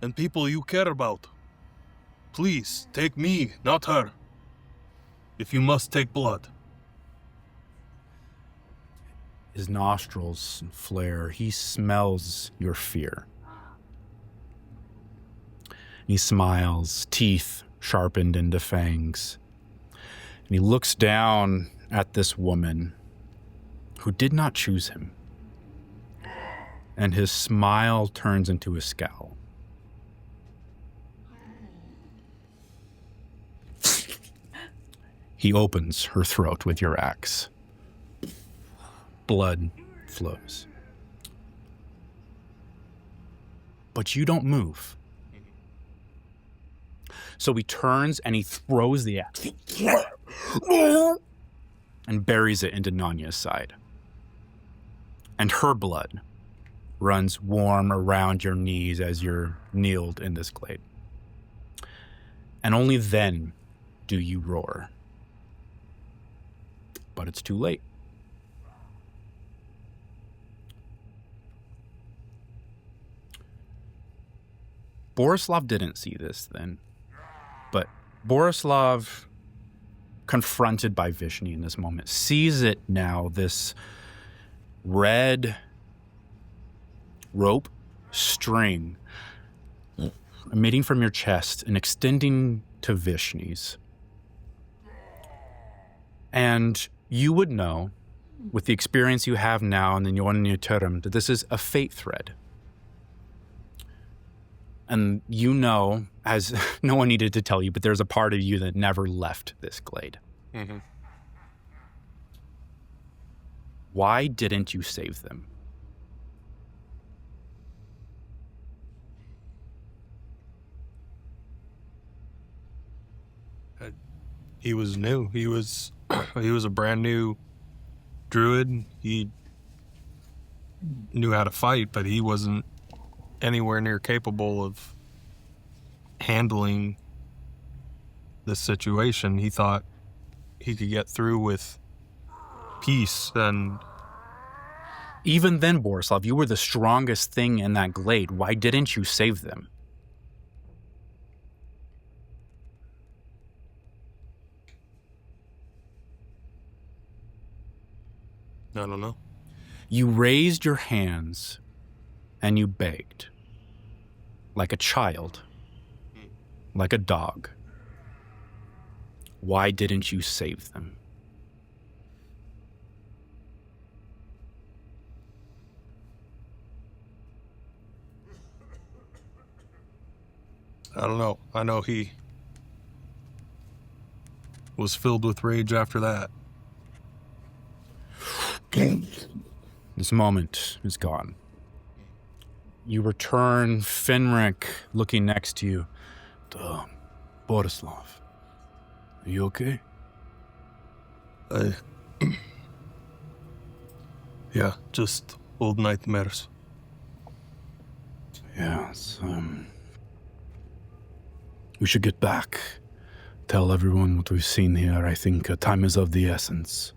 and people you care about? Please, take me, not her. If you must take blood. His nostrils flare. He smells your fear. He smiles, teeth sharpened into fangs. And he looks down at this woman who did not choose him. And his smile turns into a scowl. He opens her throat with your axe. Blood flows. But you don't move. So he turns and he throws the axe and buries it into Nanya's side. And her blood runs warm around your knees as you're kneeled in this glade. And only then do you roar? But it's too late. Borislav didn't see this then, but Borislav, confronted by Vishni in this moment, sees it now, this red rope string emitting from your chest and extending to Vishni's. And you would know, with the experience you have now in the Yonnya Terem, that this is a fate thread. And you know, as no one needed to tell you, but there's a part of you that never left this glade. Mm-hmm. Why didn't you save them? He was new. He was a brand new druid. He knew how to fight, but he wasn't anywhere near capable of handling this situation. He thought he could get through with peace, and Even then, Borislav, you were the strongest thing in that glade. Why didn't you save them? I don't know. You raised your hands and you begged. Like a child. Like a dog. Why didn't you save them? I don't know. I know he was filled with rage after that. This moment is gone. You return, Fenric looking next to you. Borislav, are you okay? Yeah, just old nightmares. Yes, we should get back. Tell everyone what we've seen here. I think time is of the essence.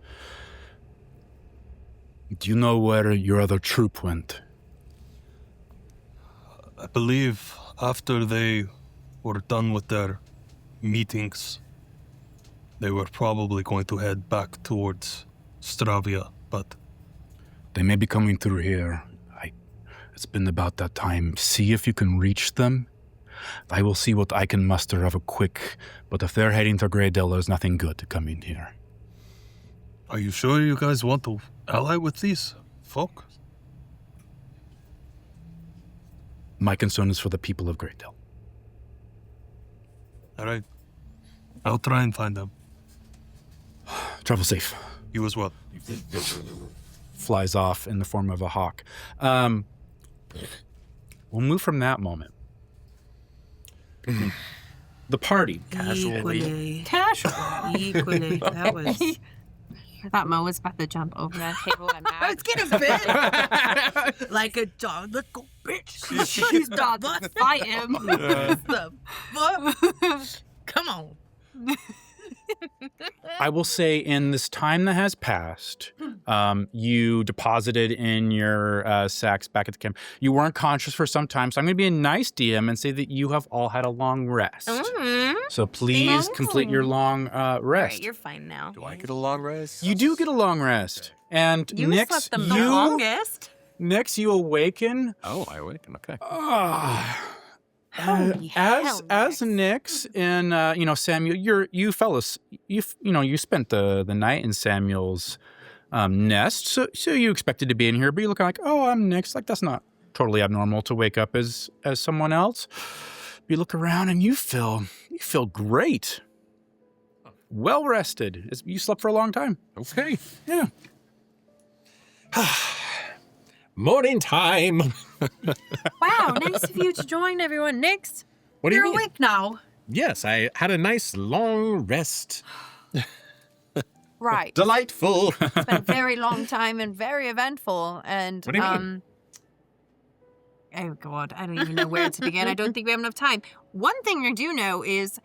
Do you know where your other troop went? I believe after they were done with their meetings, they were probably going to head back towards Stravia, but They may be coming through here. It's been about that time. See if you can reach them. I will see what I can muster of a quick, but if they're heading to Greydale, there's nothing good coming here. are you sure you guys want to ally with these folk? My concern is for the people of Greydale. All right. I'll try and find them. Travel safe. You as well. Flies off in the form of a hawk. We'll move from that moment. The party. Equally. Casually. Equally. That was. I thought Mo was about to jump over that table and I was getting bit. Like a dog. Let's go, bitch. She's dog. Let's fight him. The fuck? Come on. I will say in this time that has passed, you deposited in your sacks back at the camp. You weren't conscious for some time, so I'm going to be a nice DM and say that you have all had a long rest. So please complete your long rest. Right, you're fine now. Do I get a long rest? You do get a long rest. And You Nyx, slept the longest. Nyx, you awaken. Oh, I awaken. Okay. Holy hell, As Nyx. Nyx and Samuel, you spent the night in Samuel's nest, so you expected to be in here, but you're looking like, oh, I'm Nyx. Like that's not totally abnormal to wake up as someone else. You look around and you feel great, well rested. You slept for a long time. Okay. Yeah. Morning time. Wow, nice of you to join everyone. Nyx, What do you're you mean? awake now. Yes, I had a nice long rest. Right. Delightful. It's been a very long time and very eventful. And What do you mean? Oh God, I don't even know where to begin. I don't think we have enough time. One thing I do know is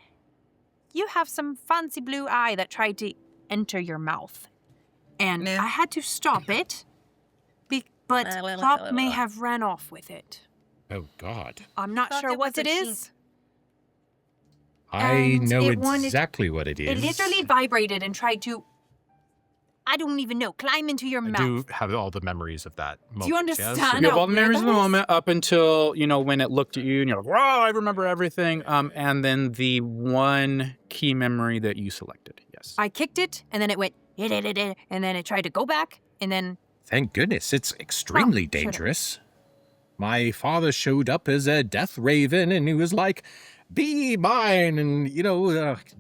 you have some fancy blue eye that tried to enter your mouth. And I had to stop it, but Plop may have ran off with it. Oh, God. I'm not sure what it is. I And know it wanted- exactly what it is. It literally vibrated and tried to, I don't even know, climb into your I mouth. do have all the memories of that moment. Do you understand? Yes? You have all the No, memories of the that was- moment up until, when it looked at you and you're like, wow, I remember everything. And then the one key memory that you selected. Yes. I kicked it, and then it went, and then it tried to go back, and then Thank goodness. It's extremely shut up. dangerous. My father showed up as a death raven, and he was like, be mine, and,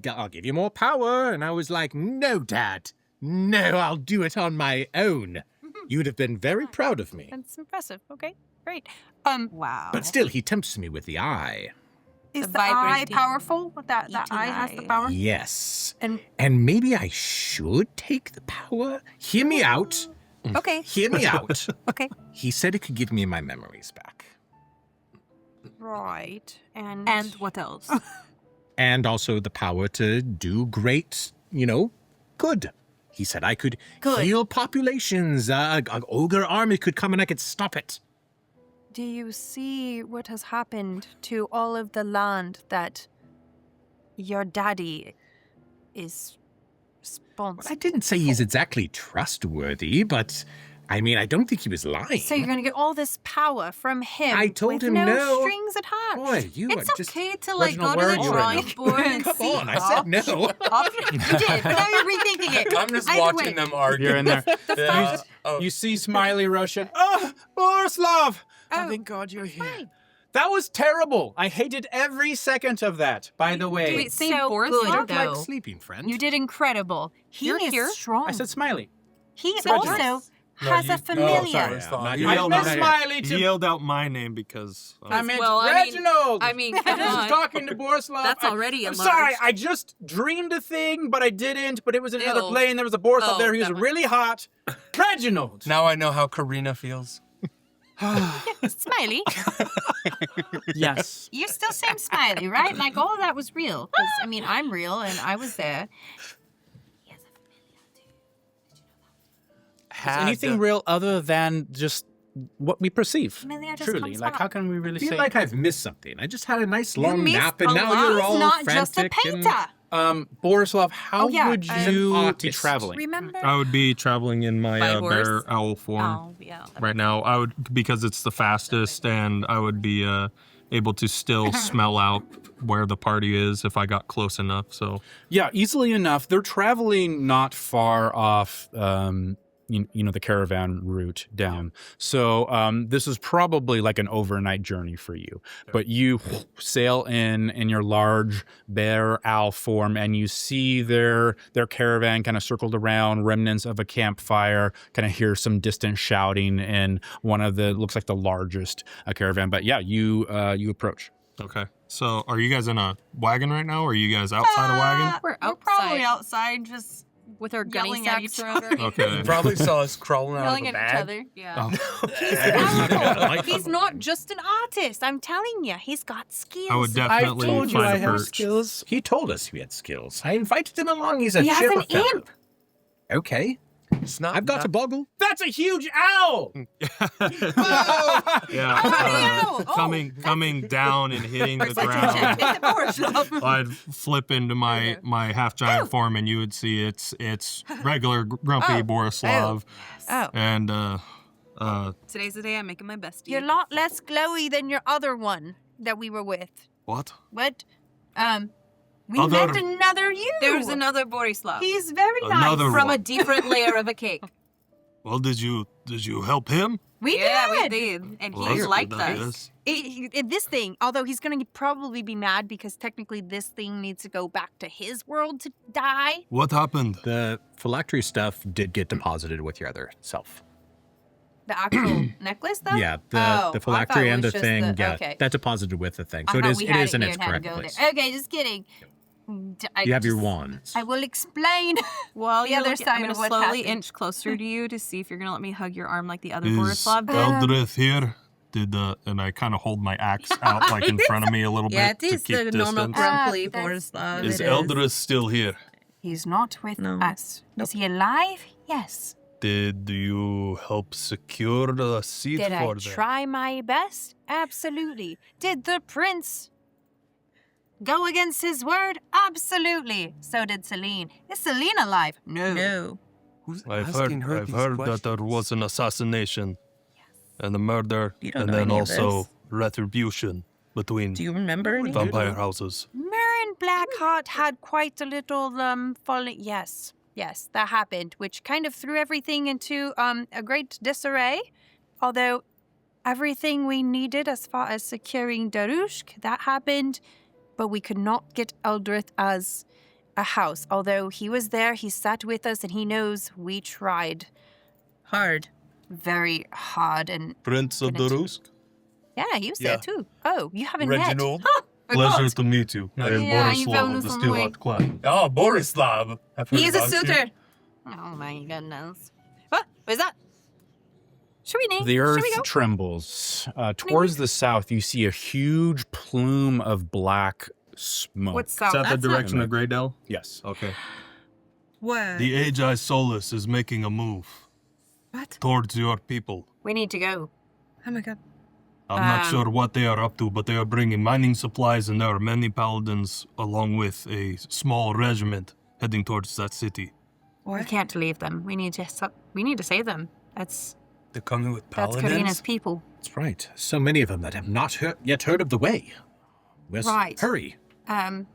I'll give you more power. And I was like, no, Dad. No, I'll do it on my own. You'd have been very proud of me. that's impressive. Okay, great. Wow. But still, he tempts me with the eye. Is The the eye vibrating, powerful? That eating eye has the eye. power? Yes. And And maybe I should take the power? Hear me out. okay, Hear me out. okay. He said it could give me my memories back. Right. And what else? And also the power to do great, good. He said I could Good. heal populations. An ogre army could come and I could stop it. do you see what has happened to all of the land that your daddy is Well, I responsible? didn't say he's exactly trustworthy, but I don't think he was lying. So you're gonna get all this power from him. I told with him no no. strings attached. Boy, you It's are just... okay to Reginald, go where to are the you right drawing board and Come see. on, I said no. You did, but now you're rethinking it. I'm just Either watching way. them argue. You're in there. Yeah. Oh. You see Smiley Russian. Oh, Borislav! Oh, thank God you're here. fine. That was terrible. I hated every second of that, by the way. Wait, say So Boris good, Love, though. Like sleeping, friend. You did incredible. He You're is here. strong. I said Smiley. He Reginald. also No, has you- a familiar. Oh, sorry. Yeah, Stop. not He I yelled meant out- Smiley He to... yelled out my name because I meant Well, I mean- Reginald. I mean, I come was on. talking to Borislav. That's already a I'm sorry, large- I just dreamed a thing, but I didn't. But it was in another Ew. plane. There was a Borislav Oh, there. He was that one. really hot. Reginald. Now I know how Karina feels. Smiley. Yes. You're still saying Smiley, right? Like all of that was real. 'Cause, I'm real and I was there. Is anything real other than just what we perceive? Familiar just Truly, comes like up. how can we really I feel say? like I've missed something. I just had a nice long missed nap, and a now lot. you're He's all not just a frantic. and- painter. Borislav, how Oh, yeah, would an you be artist. traveling? Remember? I would be traveling in my By horse? bear owl form Oh, yeah. right now. I would, because it's the fastest, and I would be able to still smell out where the party is if I got close enough. So Yeah, easily enough. They're traveling not far off, the caravan route down. So this is probably like an overnight journey for you. But you sail in your large bear owl form, and you see their caravan kind of circled around, remnants of a campfire. Kind of hear some distant shouting in one of the looks like the largest caravan. But yeah, you approach. okay. So are you guys in a wagon right now, or are you guys outside a wagon? We're probably outside just with our gunny yelling at sacks each around other. Okay. You probably saw us crawling out of Yelling a at each bag. other. Yeah. Oh. He's not just an artist. I'm telling you, he's got skills. I would definitely find a perch. skills. He told us he had skills. I invited him along. He's a He has chipper an fellow. imp. Okay. It's not. I've got a boggle. That's a huge owl. Yeah. Oh, Coming down and hitting the ground. I'd flip into my half giant form, and you would see it's regular grumpy Borislav, Oh, and Today's the day I'm making my bestie. you're a lot less glowy than your other one that we were with. what? What? We Other- met another you. There's another Borislav He's very Another nice. from one. a different layer of a cake. Well, did you help him? We Yeah, did. we did. And Well, he that's liked good, I us. guess. This thing, although he's going to probably be mad because technically this thing needs to go back to his world to die. What happened? The phylactery stuff did get deposited with your other self. The actual necklace, though? Yeah, Oh, I the thought phylactery it and the was just thing, the- yeah, okay. that deposited with the thing. I So thought it we had is in here its and had to correct go place. there. Okay, just kidding. You have your wands. I will explain. Well, The you're other looking- side I'm gonna of what slowly happened. inch closer to you to see if you're gonna let me hug your arm like the other Is Borislav did. Eldrith here? And I kind of hold my axe out like in front of me a little Yeah, bit it to is keep the normal distance. grumpy that's- Borislav. Is it Eldris still here? He's not with No. us. Is he alive? Yes. Did you help secure the seat Did for I them? try my best? Absolutely. Did the prince go against his word? Absolutely. So did Celine. Is Celine alive? No. No. Who's I've asking her heard these that questions? there was an assassination and a murder, You don't and know then any of also this. retribution between Do you remember any? vampire houses. Mirren Blackheart had quite a little falling. Yes, that happened, which kind of threw everything into a great disarray. Although everything we needed as far as securing Doruusk, that happened, but we could not get Eldrith as a house. Although he was there, he sat with us, and he knows we tried Hard. very hard. And Prince of Didn't. Doruusk, yeah, he was Yeah. there too. Oh, you haven't Reginald. met? pleasure to meet you. I am Yeah, you Borislav found of the us on the way. Steelheart clan. Oh, Borislav. I've heard He is a about you. suitor. Oh my goodness. What is that? Should we name? The Should earth we go? trembles. Towards the south, you see a huge plume of black smoke. What's Is south? that the That's not- direction of Greydale? Yes. Okay. What? The Aegis Solis is making a move What? towards your people. We need to go. Oh my god. I'm not sure what they are up to, but they are bringing mining supplies, and there are many paladins along with a small regiment heading towards that city. We can't leave them. We need to. We need to save them. That's They're coming with Karina's paladins. people. That's right. So many of them that have not yet heard of the way. Let's Right. hurry. Um,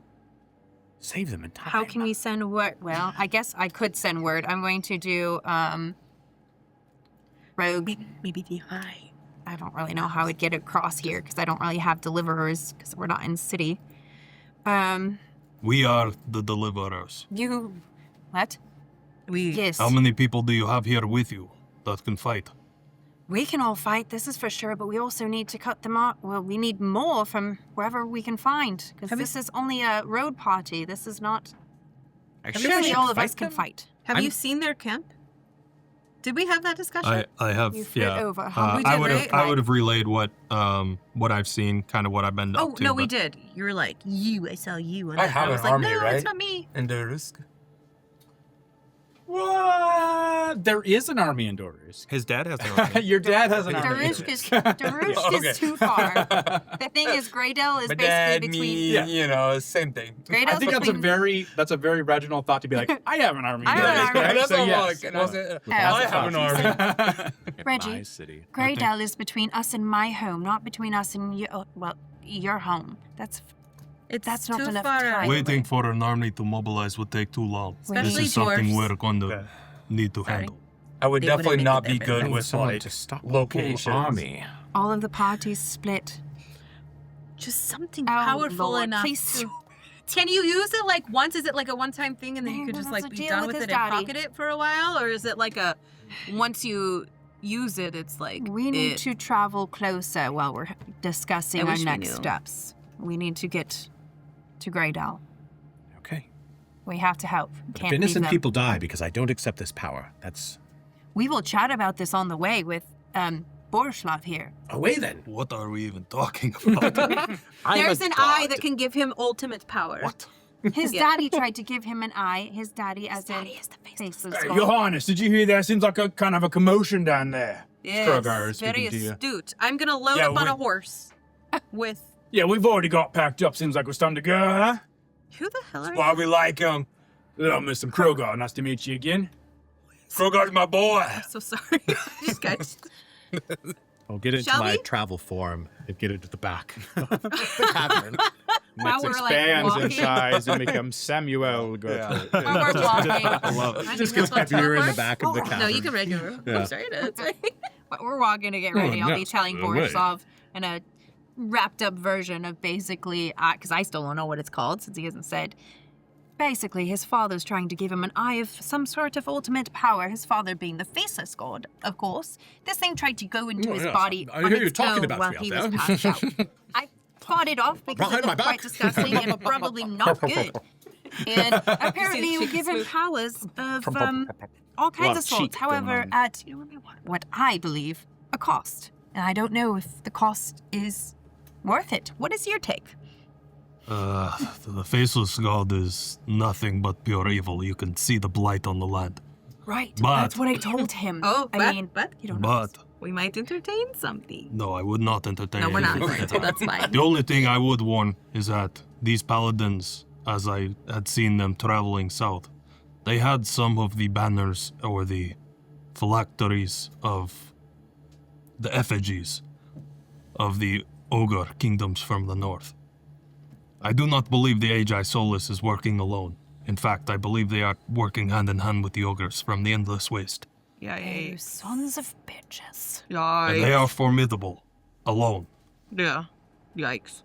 Save them in time. how can we send word? Well, I guess I could send word. I'm going to do rogue. Maybe the eye. I don't really know how I'd get across here because I don't really have deliverers because we're not in the city. We are the deliverers. You what? We. Yes. How many people do you have here with you that can fight? We can all fight, this is for sure, but we also need to cut them off. Well, we need more from wherever we can find, because this is only a road party. This is not... Surely all of us can fight. Have you seen their camp? Did we have that discussion? I have, You flew yeah. over, huh? We I did, would right? have relayed what I've seen, kind of what I've been Oh up to. no, we but- did. You were like, I saw you. And I then have was an like, army, no, right? it's not me. And Doruusk. What? There is an army in Doruusk. His dad has no Your dad has an army. Darushk is too far. The thing is, Greydale is My basically dad, between... me, Yeah. you know, same thing. Greydale's I think between... that's a very Reginald thought to be like, I have an army. I have an Doruusk, army. right? That's So all yes. like, and I said, Oh, I have an army. Reggie, My city. Greydale is between us and my home, not between us and your home. That's not too enough far time. out. Waiting for an army to mobilize would take too long. Especially This is something dwarves. we're going to need to Sorry. handle. I would They definitely wouldn't not make it be there good very with Someone like to stop locations. the whole army. All of the parties split. Just something Oh, powerful Lord, enough. please. To... Can you use it like once? Is it like a one-time thing and then you No, could no, just that's like a be deal done with with his it and daddy. pocket it for a while? Or is it like a once you use it, it's like We need it- to travel closer while we're discussing I our wish we next knew. steps. We need to get to Greydale. Okay. We have to help. But Can't if leave innocent them. people die because I don't accept this power, that's We will chat about this on the way with Borislav here. away then. What are we even talking about? There's an eye that can give him ultimate power. What? His Yeah. daddy tried to give him an eye. His daddy, as in daddy is the faceless Hey, skull. Your Highness, did you hear that? Seems like a kind of a commotion down there. Strogar Yes, is very speaking to you. astute. I'm gonna load Yeah, up on we- a horse with Yeah, we've already got packed up. Seems like we're starting to go, huh? who the hell are Why you? we like him. Hello, Mr. Krogar. Nice to meet you again. Krogar's my boy. So sorry, these guys. I'll get into Shall my we? travel form and get into the back of the tavern. While Next we're like expands in walking, size and becomes Samuel. while we're walking, Love it. I Just think gets that's what heavier in the works. back of the No, cavern. you can ride your room. Yeah. I'm sorry, that's right. while we're walking to get ready, I'll yeah. be telling No way. Borislav in a wrapped up version of basically, because I still don't know what it's called since he hasn't said. Basically, his father's trying to give him an eye of some sort of ultimate power. His father being the faceless god, of course. This thing tried to go into Oh, his yes. body I on hear you its talking own about while me out he there. was passed out. I fought it off because Behind it my looked quite back. disgusting and probably not good. And apparently, he will give him powers of all kinds Lot of of sorts. cheek going However, on. at what I believe a cost. And I don't know if the cost is worth it. What is your take? The faceless god is nothing but pure evil. You can see the blight on the land. Right, But- that's what I told him. Oh, I mean, but you don't know. But we might entertain something. no, I would not entertain No, we're not. anything. So that's fine. The only thing I would warn is that these paladins, as I had seen them traveling south, they had some of the banners or the phylacteries of the effigies of the ogre kingdoms from the north. I do not believe the Aegis Solis is working alone. In fact, I believe they are working hand in hand with the ogres from the Endless Waste. You Yikes. sons of bitches. And they are formidable, alone. Yeah. Yikes.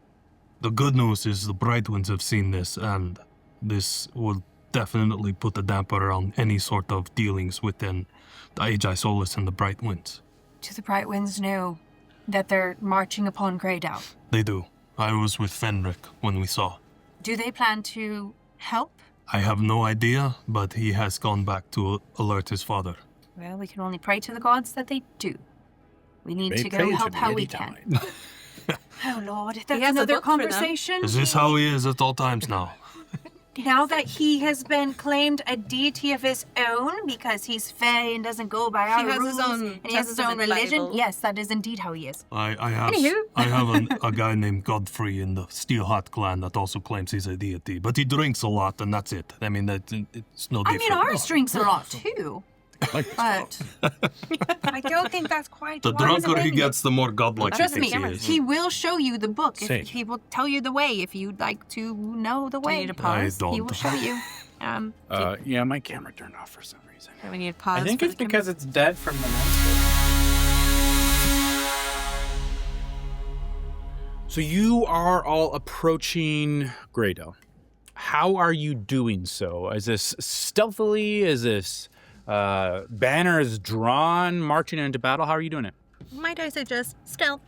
The good news is the Bright Winds have seen this, and this will definitely put a damper on any sort of dealings within the Aegis Solis and the Bright Winds. Do the Bright Winds know that they're marching upon Greydale? They do. I was with Fenric when we saw. Do they plan to help? I have no idea, but he has gone back to alert his father. Well, we can only pray to the gods that they do. We need May to pray go to help me how we anytime. can. Oh, Lord. That's has a another book for them. conversation. Is this how he is at all times now? Now that he has been claimed a deity of his own because he's fae and doesn't go by our has his rules, own and he has his own Testament religion, Bible. yes, that is indeed how he is. I Anywho. have a guy named Godfrey in the Steelheart clan that also claims he's a deity, but he drinks a lot and that's it. I mean, it's no I different. mean, ours drinks a lot too, Like but I don't think that's quite The why he's a drunker he baby. gets, the more godlike Trust he me, thinks he will show you the book. Same. He will tell you the way if you'd like to know the way. need to pause? I He don't. will show you. Yeah, my camera turned off for some reason. Do we need to pause? I think for it's the because it's dead from the monster. So you are all approaching Greydale. How are you doing so? Is this stealthily? Is this banners drawn, marching into battle? How are you doing it? Might I suggest stealth?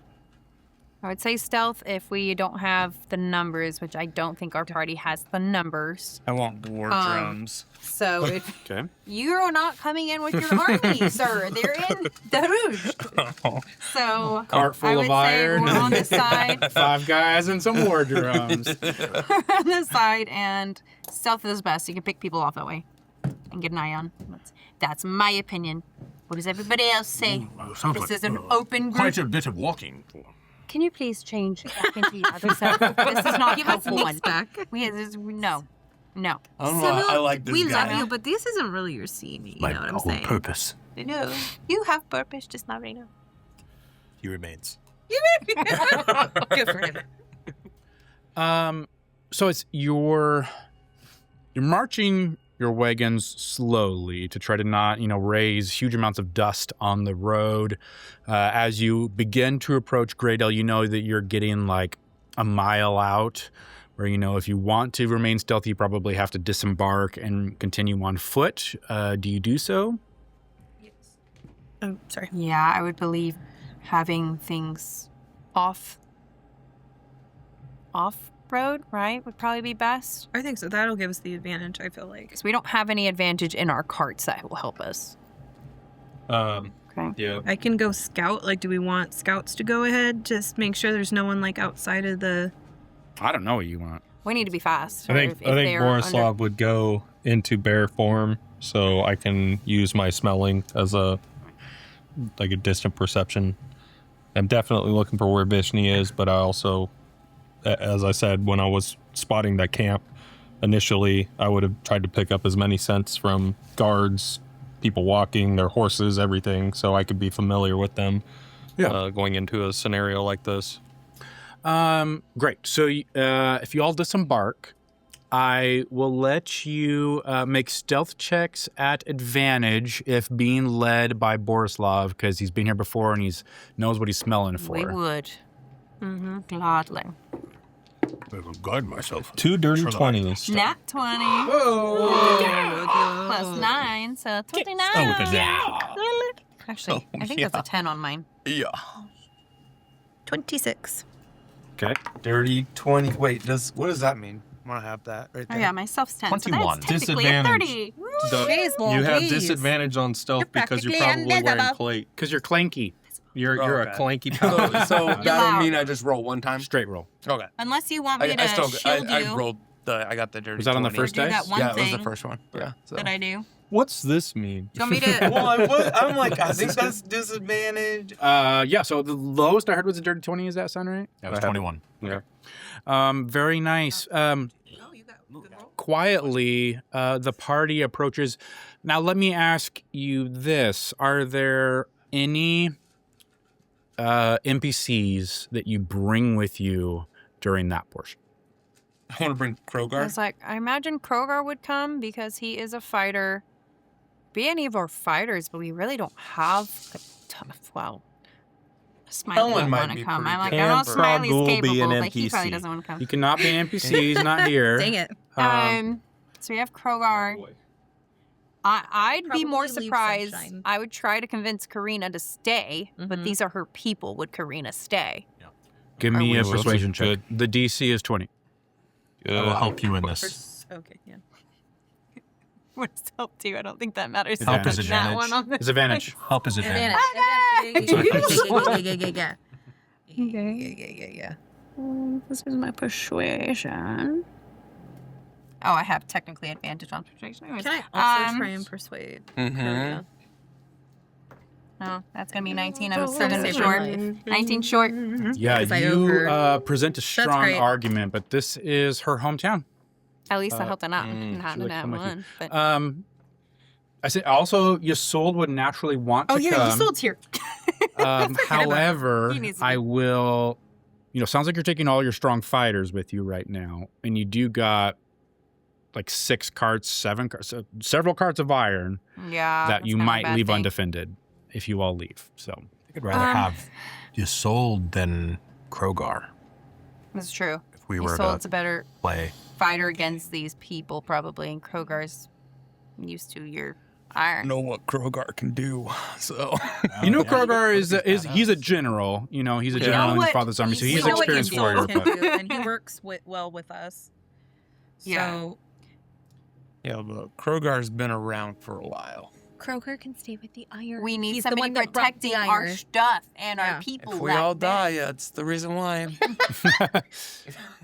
I would say stealth if we don't have the numbers, which I don't think our party has the numbers. I want war drums. So if Okay. you're not coming in with your army, sir, they're in Doruusk. So Cart full I of would say iron. we're on the side, 5 guys and some war drums. we're on the side, and stealth is best. You can pick people off that way and get an eye on. That's my opinion. What does everybody else say? Sounds This like is an open group. quite a bit of walking. Can you please change back into the other side? This is not Give us helpful mix one. back. No. I don't know. I like this we guy. love you, but this isn't really your scene. You My know what I'm whole saying? purpose. I know. You have purpose, just not right now. He remains. Good for him. So it's you're marching your wagons slowly to try to not, raise huge amounts of dust on the road. As you begin to approach Greydale, you know that you're getting like a mile out, where, if you want to remain stealthy, you probably have to disembark and continue on foot. Do you do so? Oh, sorry. Yeah, I would believe having things off road, right, would probably be best. I think so. That'll give us the advantage, I feel like. Because we don't have any advantage in our carts that will help us. Okay. Yeah. I can go scout. Like, do we want scouts to go ahead? Just make sure there's no one, like, outside of the... I don't know what you want. We need to be fast. I think Borislav would go into bear form, so I can use my smelling as a distant perception. I'm definitely looking for where Vishni is, but I also, as I said, when I was spotting that camp initially, I would have tried to pick up as many scents from guards, people walking, their horses, everything, so I could be familiar with them going into a scenario like this. Great. So if you all disembark, I will let you make stealth checks at advantage if being led by Borislav, because he's been here before and he knows what he's smelling for. We would. Gladly. I will guard myself. 2 dirty Sure. 20s. Nat 20. Plus 9, so 29. Oh, with a down. Actually, I think that's a 10 on mine. Yeah. 26. Okay. Dirty 20. Wait, what does that mean? I'm gonna have that right Oh, there. yeah, my self's 10. 21. So that's technically a Disadvantage. 30. You have disadvantage on stealth because you're practically probably wearing invisible. plate. Because you're clanky. You're a Okay. clanky So, paladin. so loud. that'll mean I just roll one time. Straight roll. Okay. Unless you want me to I still shield I you. rolled I got the dirty. Was that on the 20. first do that dice? one Yeah, it was thing the first one. Yeah. So. that I do. What's this mean? Do you want me to? Well, I'm like, I think that's disadvantage. Yeah, so the lowest I heard was a dirty 20. Is that sound right? That was 21. Yeah. Very nice. Quietly, the party approaches. Now, let me ask you this. Are there any NPCs that you bring with you during that portion? I want to bring I Krogar. was like, I imagine Krogar would come because he is a fighter. Be any of our fighters, but we really don't have a ton of. Well, Smiley Helen won't might want to be come. pretty I'm like, good. I know Can Smiley's Froggle be capable, an but he probably NPC? doesn't want to come. You cannot be NPC. He's not here. Dang it. So we have Krogar. I'd be more Probably leave surprised. Sunshine. I would try to convince Karina to stay, but Mhm. these are her people. Would Karina stay? Give me a Well, that's persuasion check. good. The DC is 20. I will help you in this. Okay, yeah. What does help do? I don't think that matters. Help is That advantage. one on It's advantage. Help is advantage. Yeah. This is my persuasion. Oh, I have technically advantage on persuasion. Anyways. Can I also Um, try and persuade? Mhm. Karina? No, that's gonna be 19. I'm Trying to still save her short. life. 19 short. Yeah, Because I you over- present a strong great. argument, but this is her hometown. At least I Uh, hope they're not she in would that come with you. one. But I said also, Ysold would naturally want Oh, to yeah, come. you sold here. However, He needs to I be- will. Sounds like you're taking all your strong fighters with you right now, and you do got like 6 carts, 7 carts, several carts of iron yeah, that that's you kind of a might bad leave thing. undefended if you all leave. So I'd rather have you sold than Krogar That's true. if we were Isolde's to a better play. fighter against these people, probably, and Krogar's used to your iron. Know what Krogar can do. So Krogar is he's a general. He's a Yeah. general know in what Father's army, so he- he's we an know what experienced he's warrior. Can But do, and he works well with us. Yeah. So yeah, but Krogar's been around for a while. Kroger can stay with the iron. We need He's the somebody one that brought protecting the our iron. stuff and Yeah. our people. If we like all that. die, that's the reason why.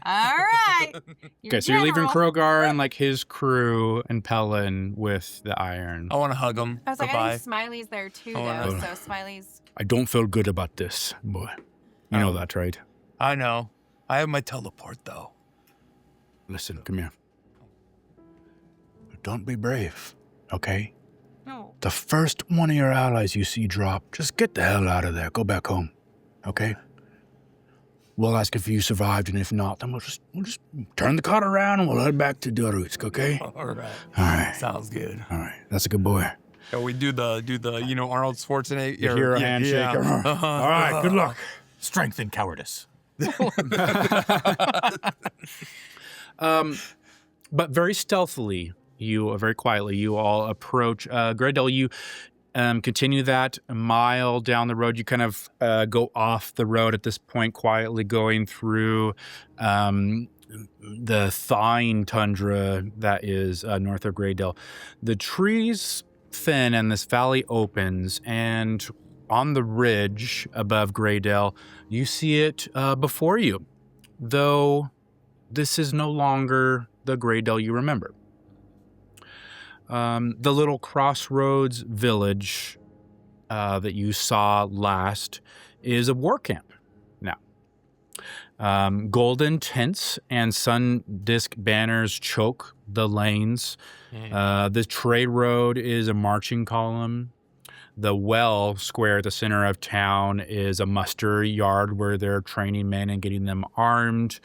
All right. okay, so you're leaving Krogar and like his crew and Pelin with the iron. I want to hug him. I was like, I Goodbye. think Smiley's there too, Oh, though. no. So Smiley's. I don't feel good about this, boy. You know that, right? I know. I have my teleport though. Listen, come here. Don't be brave, okay? No. The first one of your allies you see drop, just get the hell out of there. Go back home, okay? We'll ask if you survived, and if not, then we'll just turn the cart around and we'll head back to Doruusk, okay? All right. All right, Sounds good. all right. That's a good boy. Yeah, we do the Arnold Schwarzenegger You hear a handshake. Yeah. All right, good luck. Strength and cowardice. But very stealthily, very quietly, you all approach Greydale. You continue that a mile down the road. You kind of go off the road at this point, quietly going through the thawing tundra that is north of Greydale. The trees thin and this valley opens, and on the ridge above Greydale, you see it before you, though this is no longer the Greydale you remember. The little crossroads village that you saw last is a war camp now. Golden tents and sun disk banners choke the lanes. The trade road is a marching column. The well square at the center of town is a muster yard where they're training men and getting them armed.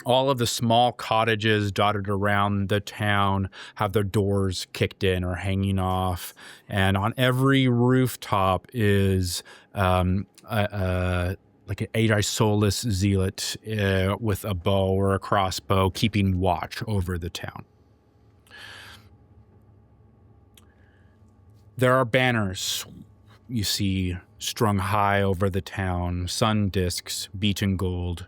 All of the small cottages dotted around the town have their doors kicked in or hanging off. And on every rooftop is like an Aegis Solis zealot with a bow or a crossbow keeping watch over the town. There are banners you see strung high over the town, sun discs, beaten gold.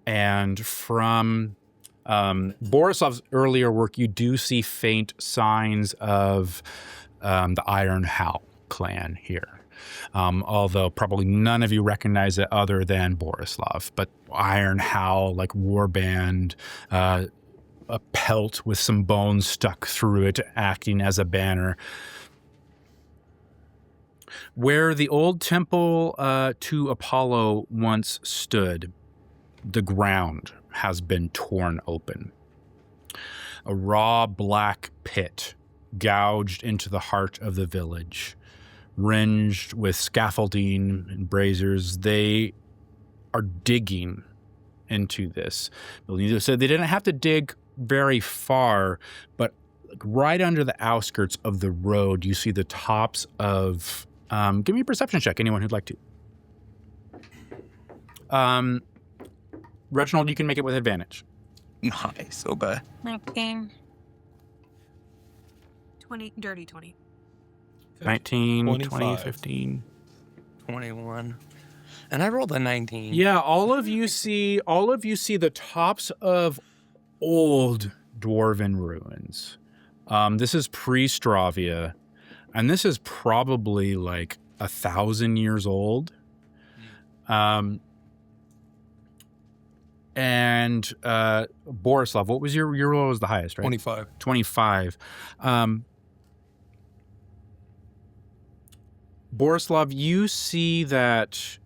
And from Borislav's earlier work, you do see faint signs of the Iron Howl clan here. Although probably none of you recognize it other than Borislav. But Iron Howl, like warband, a pelt with some bones stuck through it, acting as a banner. Where the old temple to Apollo once stood, the ground has been torn open. A raw black pit gouged into the heart of the village, ringed with scaffolding and braziers. They are digging into this building. So they didn't have to dig very far, but right under the outskirts of the road, you see the tops of... give me a perception check, anyone who'd like to. Reginald, you can make it with advantage. Nice. Okay. 19. 20, dirty 20. 19, 20, 25. 15. 21. And I rolled a 19. Yeah, all of you see the tops of old dwarven ruins. This is pre-Stravia, and this is probably like 1,000 years old. And Borislav, what was your roll was the highest, right? 25. 25. Borislav, you see that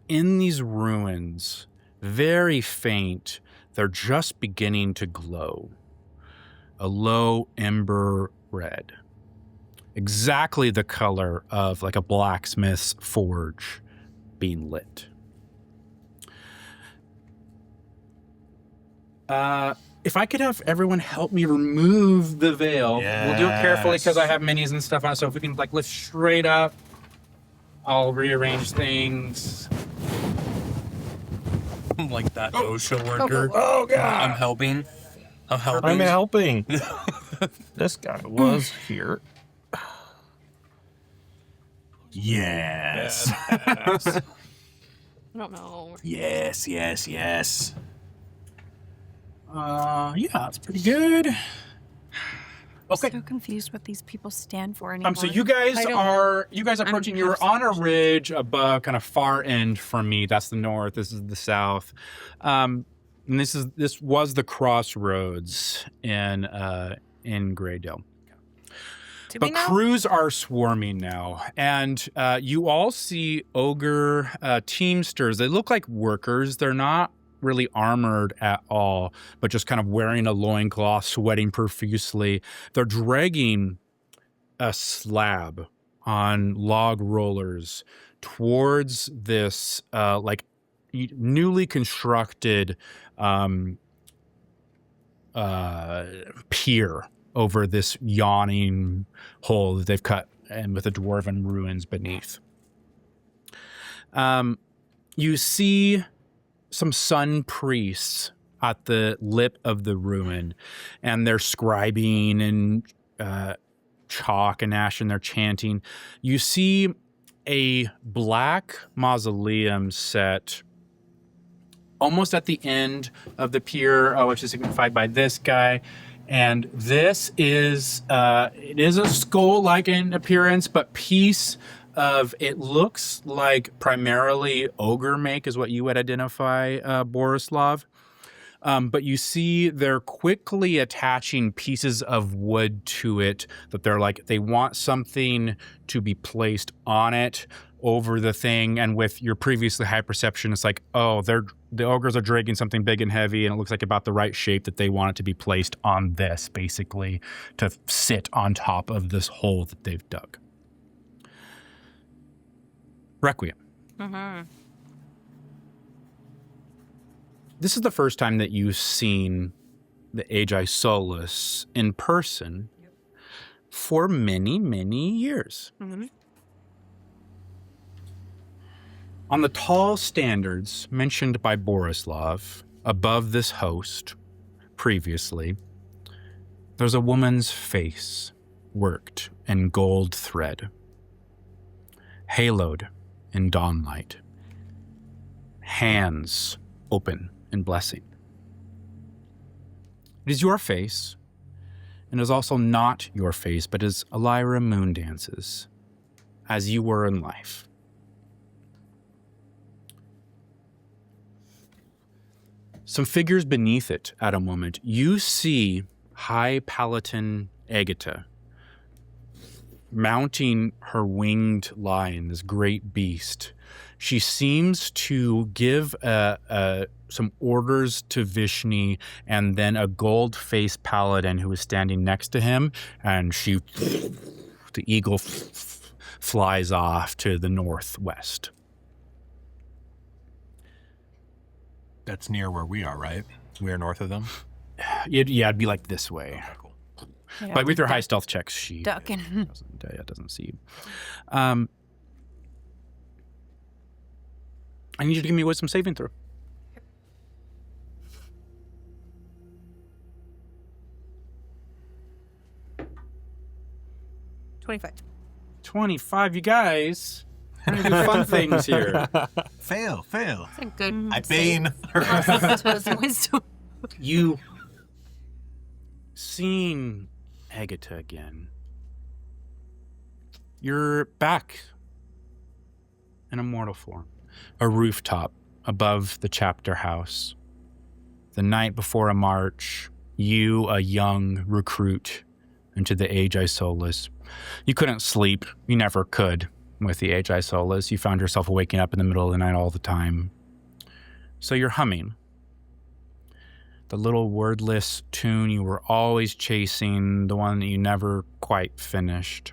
in these ruins, very faint, they're just beginning to glow. A low ember red. Exactly the color of like a blacksmith's forge being lit. If I could have everyone help me remove the veil. We'll do it carefully because I have minis and stuff on it. So if we can like lift straight up, I'll rearrange things. I'm like that OSHA worker. Oh God! I'm helping. I'm helping. This guy was here. Yes. I don't know. Yes. Yeah, it's pretty good. Okay. I'm so confused what these people stand for anymore. So you guys are approaching. You're on a ridge above, kind of far end from me. That's the north. This is the south. And this was the crossroads in Greydale. But crews are swarming now, and you all see ogre teamsters. They look like workers. They're not really armored at all, but just kind of wearing a loincloth, sweating profusely. They're dragging a slab on log rollers towards this like newly constructed pier over this yawning hole that they've cut, and with the dwarven ruins beneath. You see some sun priests at the lip of the ruin, and they're scribing and chalk and ash, and they're chanting. You see a black mausoleum set almost at the end of the pier, which is signified by this guy. And this is, it is a skull-like in appearance, but piece of, it looks like primarily ogre make is what you would identify, Borislav. But you see they're quickly attaching pieces of wood to it, that they're like, they want something to be placed on it over the thing. And with your previously high perception, it's like, oh, the ogres are dragging something big and heavy, and it looks like about the right shape that they want it to be placed on this, basically, to sit on top of this hole that they've dug. Requiem. Mm-hmm. This is the first time that you've seen the Aegis Solis in person for many, many years. Mm-hmm. On the tall standards mentioned by Borislav above this host previously, there's a woman's face worked in gold thread, haloed in dawnlight, hands open in blessing. It is your face, and is also not your face, but is Elira Moondance's, as you were in life. Some figures beneath it at a moment. You see High Paladin Agata mounting her winged lion, this great beast. She seems to give some orders to Vishni and then a gold-faced paladin who is standing next to him, and the eagle flies off to the northwest. That's near where we are, right? We are north of them? It'd be like this way. Okay, cool. Yeah, But with your high stealth checks, she ducking. doesn't see you. I need you to give me a wisdom saving throw. $25. 25, you guys. We're gonna do fun things here. Fail. That's a good I bane her. wisdom. You seen Agata again. You're back in a mortal form. A rooftop above the chapter house. The night before a march, you, a young recruit into the Aegis Solis. You couldn't sleep. You never could with the Aegis Solis. You found yourself waking up in the middle of the night all the time. So you're humming. The little wordless tune you were always chasing, the one that you never quite finished.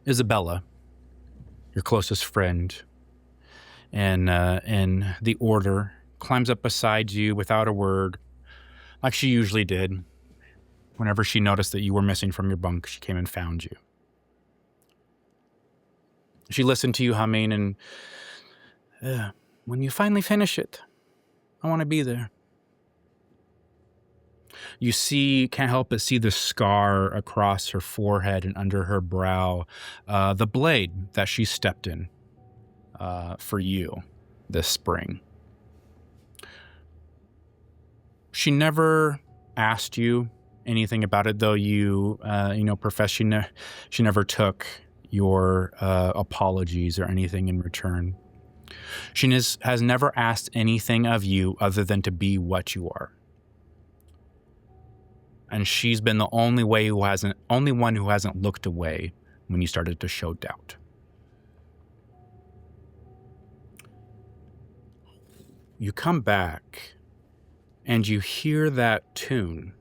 Isabella, your closest friend, in the order, climbs up beside you without a word, like she usually did. Whenever she noticed that you were missing from your bunk, she came and found you. She listened to you humming, and when you finally finish it, I want to be there. You can't help but see the scar across her forehead and under her brow, the blade that she stepped in for you this spring. She never asked you anything about it, though you profess she never took your apologies or anything in return. She has never asked anything of you other than to be what you are. And she's been the only one who hasn't looked away when you started to show doubt. You come back and you hear that tune.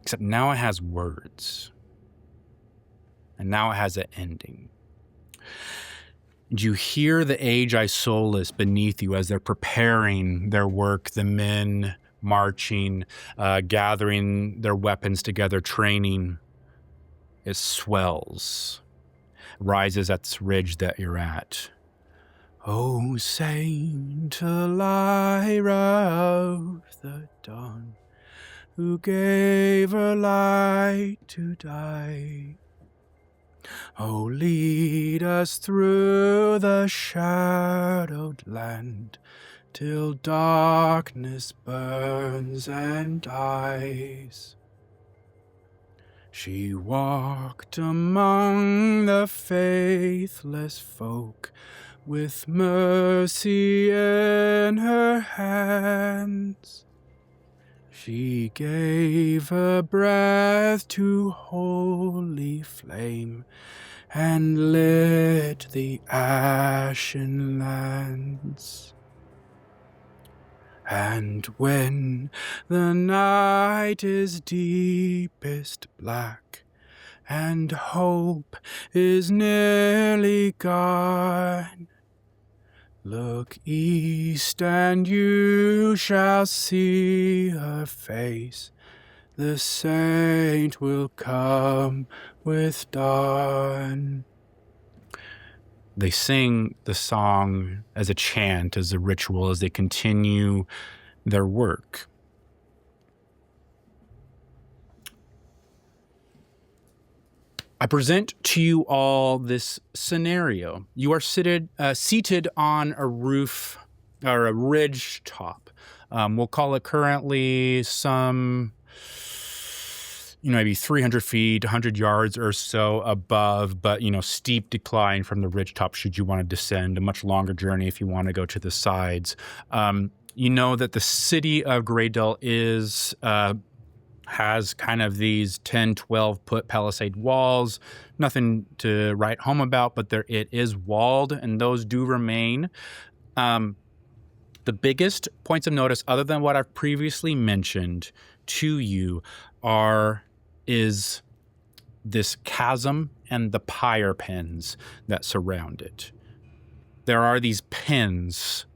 Except now it has words. And now it has an ending. And you hear the Aegis Solis beneath you as they're preparing their work, the men marching, gathering their weapons together, training. It swells, rises at this ridge that you're at. Oh, Saint Elira of the dawn, who gave her light to die. Oh, lead us through the shadowed land, till darkness burns and dies. She walked among the faithless folk, with mercy in her hands. She gave her breath to holy flame, and lit the ashen lands. And when the night is deepest black, and hope is nearly gone, look east and you shall see her face. The saint will come with dawn. They sing the song as a chant, as a ritual, as they continue their work. I present to you all this scenario. You are seated on a roof or a ridge top. We'll call it currently some, maybe 300 feet, 100 yards or so above, but, steep decline from the ridge top should you want to descend, a much longer journey if you want to go to the sides. You know that the city of Greydale has kind of these 10, 12-foot palisade walls. Nothing to write home about, but it is walled, and those do remain. The biggest points of notice, other than what I've previously mentioned to you, is this chasm and the pyre pins that surround it. There are these pins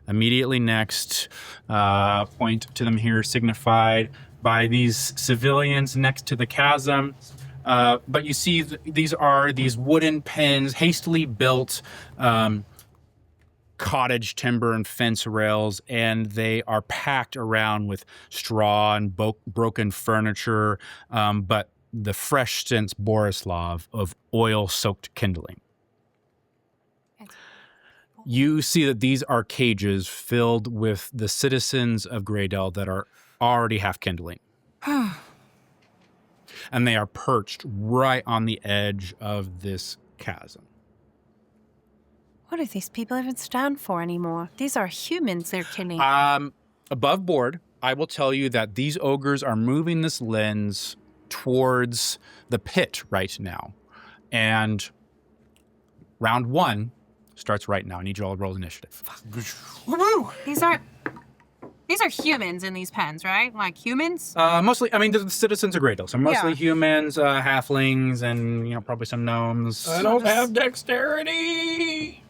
immediately next, point to them here, signified by these civilians next to the chasm. But you see these are these wooden pins, hastily built cottage timber and fence rails, and they are packed around with straw and broken furniture, but the fresh scent Borislav of oil-soaked kindling. You see that these are cages filled with the citizens of Greydale that are already half kindling. And they are perched right on the edge of this chasm. What do these people even stand for anymore? These are humans they're killing. Above board, I will tell you that these ogres are moving this lens towards the pit right now. And round 1 starts right now. I need you all to roll initiative. Woo! These are humans in these pens, right? Like humans? Mostly, the citizens of Greydale. So mostly humans, halflings, and, probably some gnomes. I don't have dexterity.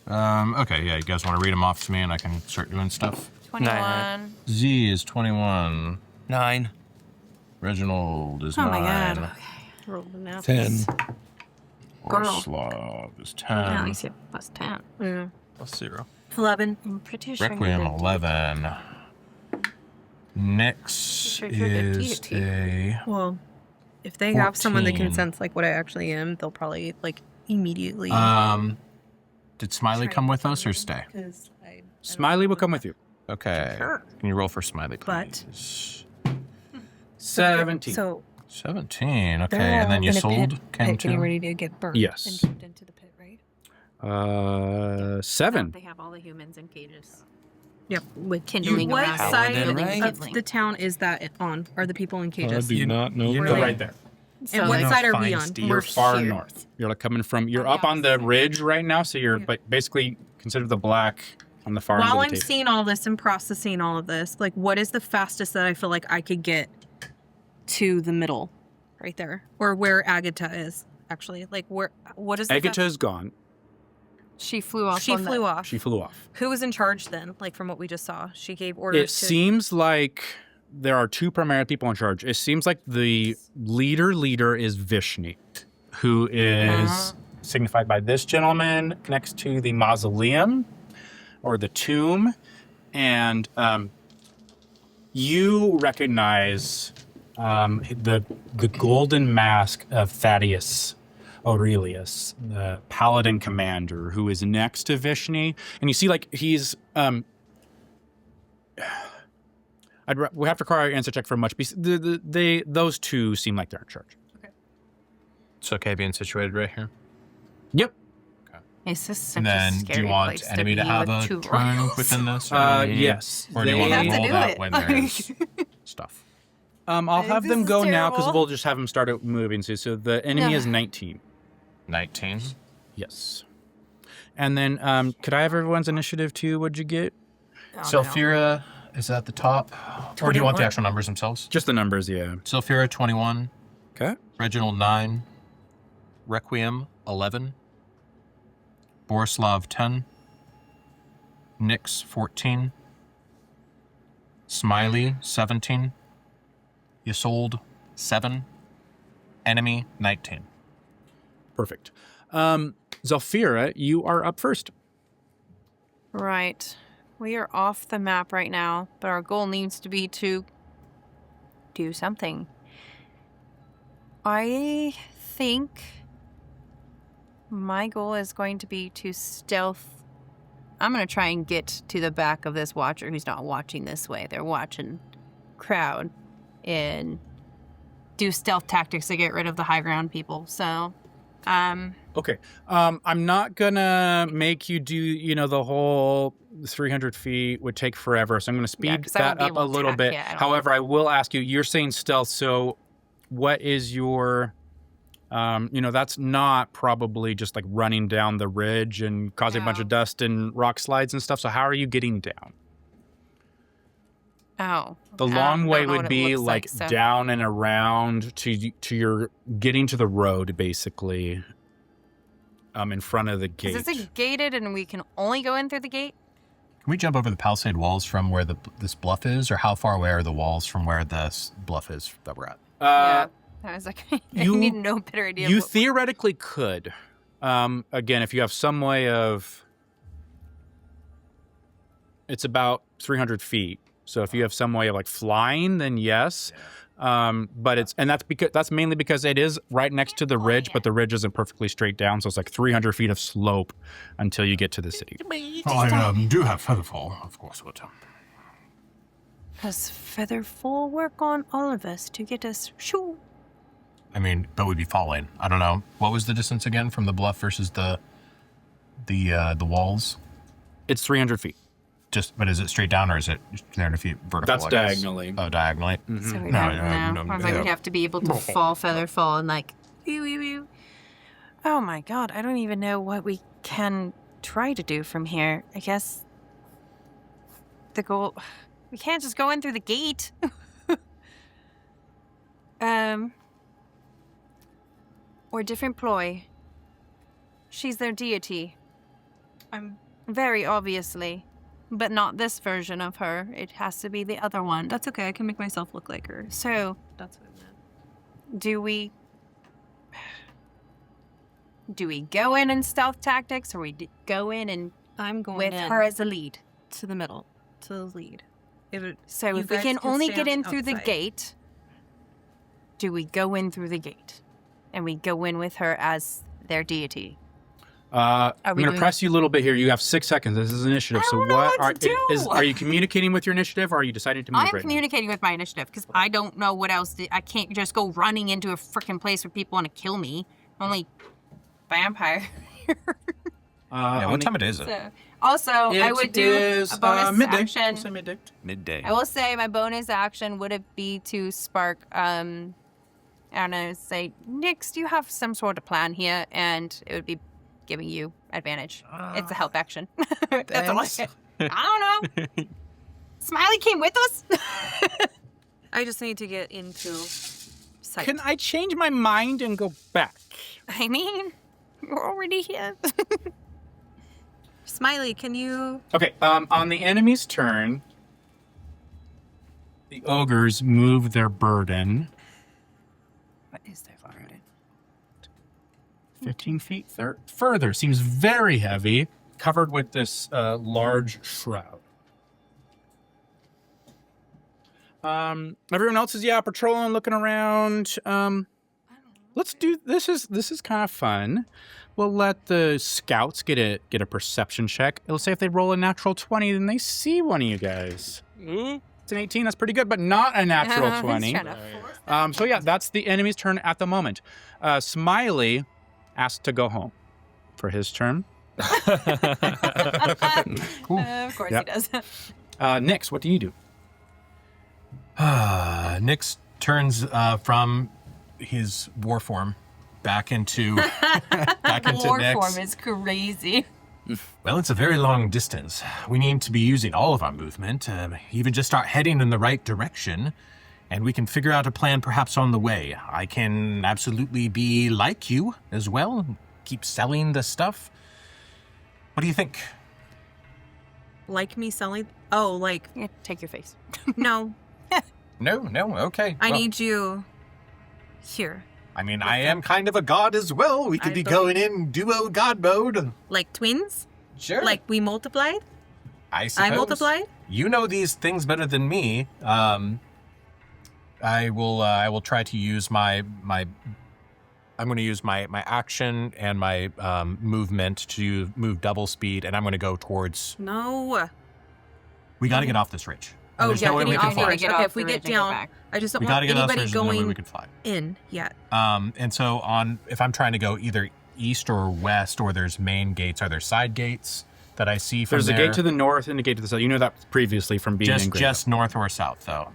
Okay, yeah, you guys want to read them off to me and I can start doing stuff? 21. Z is 21. 9. Reginald is Oh 9. my god. Okay. Roll the math. 10. Borislav is 10. Now you see plus 10. Yeah. Plus 0. 11. I'm pretty sure. Requiem you did. 11. Nyx Pretty sure you're the is deity. a... Well, if they have someone that can 14. sense like what I actually am, they'll probably immediately. Did Smiley come with us or stay? Smiley will come with you. Okay. Sure. Can you roll for Smiley, But- please? 17. So 17. Okay, they're and then all you in a sold pit, Ken getting too? ready to get burned. Yes. And dumped into the pit, right? 7. They have all the humans in cages. Yep. With Kindling What around. side Paladin, of right? the town is that on? Are the people in I cages? do not know. You're Really? right there. And what You know, side are we fine on? steel. You're far here. north. You're coming from, you're On the up on the opposite. ridge right now, so you're Yeah. basically consider the black on the far end While of I'm the table. seeing all this and processing all of this, what is the fastest that I feel like I could get to the middle, right there, or where Agata is? Actually, what is the Agata's gone. She flew off. She on flew off. She flew off. Who was in charge then? From what we just saw, she gave orders. It seems like there are 2 primary people in charge. It seems like the leader is Vishni, who is signified by this gentleman next to the mausoleum or the tomb. And you recognize the golden mask of Thaddeus Aurelius, the paladin commander, who is next to Vishni. And you see, he's... we have to require an answer check for much. Those 2 seem like they're in charge. It's okay being situated right here. Yep. Is this such And then, a do scary you want place enemy to be have with a 2 turn royals? within this? Or Yes. Or do you They- want to have to roll do that it. when there's stuff? I'll have This them is go now because terrible. we'll just have them start out moving. So the enemy is 19. 19. Yes. And then, could I have everyone's initiative too? What'd you get? Sylphira is at the top. Or do you want the actual numbers themselves? Just the numbers, yeah. Sylphira, 21. Okay. Reginald, 9. Requiem, 11. Borislav, 10. Nyx, 14. Smiley, 17. Isolde, 7. Enemy, 19. Perfect. Zylphira, you are up first. Right. We are off the map right now, but our goal needs to be to do something. I think my goal is going to be to stealth. I'm going to try and get to the back of this watcher who's not watching this way. They're watching crowd and do stealth tactics to get rid of the high ground people. So, Okay. I'm not gonna make you do, the whole 300 feet would take forever. So I'm gonna speed 'cause I won't that be up a able to little attack, bit. yeah, I don't However, I will ask you, you're saying stealth. So what is your, that's not probably just like running down the ridge and causing a bunch of dust and rock slides and stuff. So how are you getting down? The long way would be like down and around to your getting to the road, basically. In front of the gate. Is this gated and we can only go in through the gate? Can we jump over the palisade walls from where this bluff is, or how far away are the walls from where this bluff is that we're at? Yeah. I was like, I need no better idea. You theoretically could. Again, if you have some way of... It's about 300 feet. So if you have some way of like flying, then yes. But that's mainly because it is right next to the ridge, but the ridge isn't perfectly straight down, so it's like 300 feet of slope until you get to the city. I do have Featherfall, of course, but... Does Featherfall work on all of us to get us... Shoo! I mean, but we'd be falling. I don't know. What was the distance again from the bluff versus the walls? It's 300 feet. But is it straight down or is it 300 feet vertical? That's diagonally. Oh, diagonally. Mm-hmm. So we'd have to be able to fall Featherfall and like... Oh my god, I don't even know what we can try to do from here. I guess the goal... We can't just go in through the gate. Or different ploy. She's their deity. I'm very obviously. But not this version of her. It has to be the other one. That's okay. I can make myself look like her. So, That's what I meant. do we go in stealth tactics, or we go in and I'm going with in her as a lead? to the middle, to the lead. So You if we guys can can only stay get on in the through the outside. gate, do we go in through the gate? And we go in with her as their deity? I'm we going to doing- press you a little bit here. You have 6 seconds. This is initiative. I So don't know what are to do. are you communicating with your initiative, or are you deciding to move I am right now? communicating with my initiative because I don't know what else. I can't just go running into a freaking place where people want to kill me. Only vampire. What time is it? So, also, I would do a bonus midday. action. We'll say midday. Midday. I will say my bonus action would be to spark. I don't know. Say, Nix, you have some sort of plan here, and it would be giving you advantage. It's a help action. That's all I say. I don't know. Smiley came with us. I just need to get into sight. Can I change my mind and go back? I mean, we're already here. Smiley, can you... Okay, on the enemy's turn, the ogres move their burden. What is their burden? 15 feet further. Seems very heavy, covered with this large shroud. Everyone else is patrolling, looking around. Let's do this. This is kind of fun. We'll let the scouts get a perception check. Let's say if they roll a natural 20, then they see one of you guys. It's an 18. That's pretty good, but not a natural 20. So yeah, that's the enemy's turn at the moment. Smiley asked to go home for his turn. Cool. Of course he does. Nix, what do you do? Nix turns from his war form back into War Nix. form is crazy. Well, it's a very long distance. We need to be using all of our movement, even just start heading in the right direction, and we can figure out a plan perhaps on the way. I can absolutely be like you as well, keep selling the stuff. What do you think? Like me selling... Oh, like... Yeah, take your face. No, No, okay. I Well, need you here. I mean, I am kind of a god as well. We could I be believe- going in duo god mode. Like twins? Sure. Like we multiplied? I suppose. I multiplied? You know these things better than me. I will try to use I'm going to use my action and my movement to move double speed, and I'm going to go towards. No. We got to get off this ridge. Oh, There's yeah, no way we getting can off the fly. ridge. Okay, if we get down, I just don't We want got to get off this anybody ridge. There's no way we going can fly. in yet. And so if I'm trying to go either east or west, or there's main gates, are there side gates that I see from There's there? a gate to the north and a gate to the south. You know that previously from being in Greydale. Just north or south, though.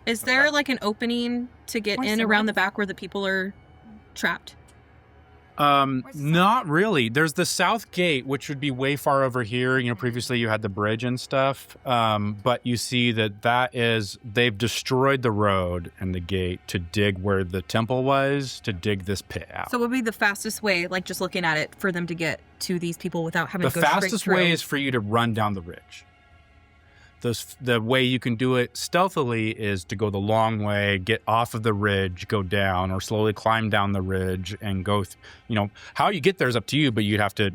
Is there like an opening to get Where's in the around north? the back where the people are trapped? Not really. There's the south gate, which would be way far over here. You know, previously you had the bridge and stuff. But you see they've destroyed the road and the gate to dig where the temple was, to dig this pit out. So what would be the fastest way, like just looking at it, for them to get to these people without having The to go fastest straight through? way is for you to run down the ridge. The way you can do it stealthily is to go the long way, get off of the ridge, go down, or slowly climb down the ridge and go. How you get there is up to you, but you'd have to.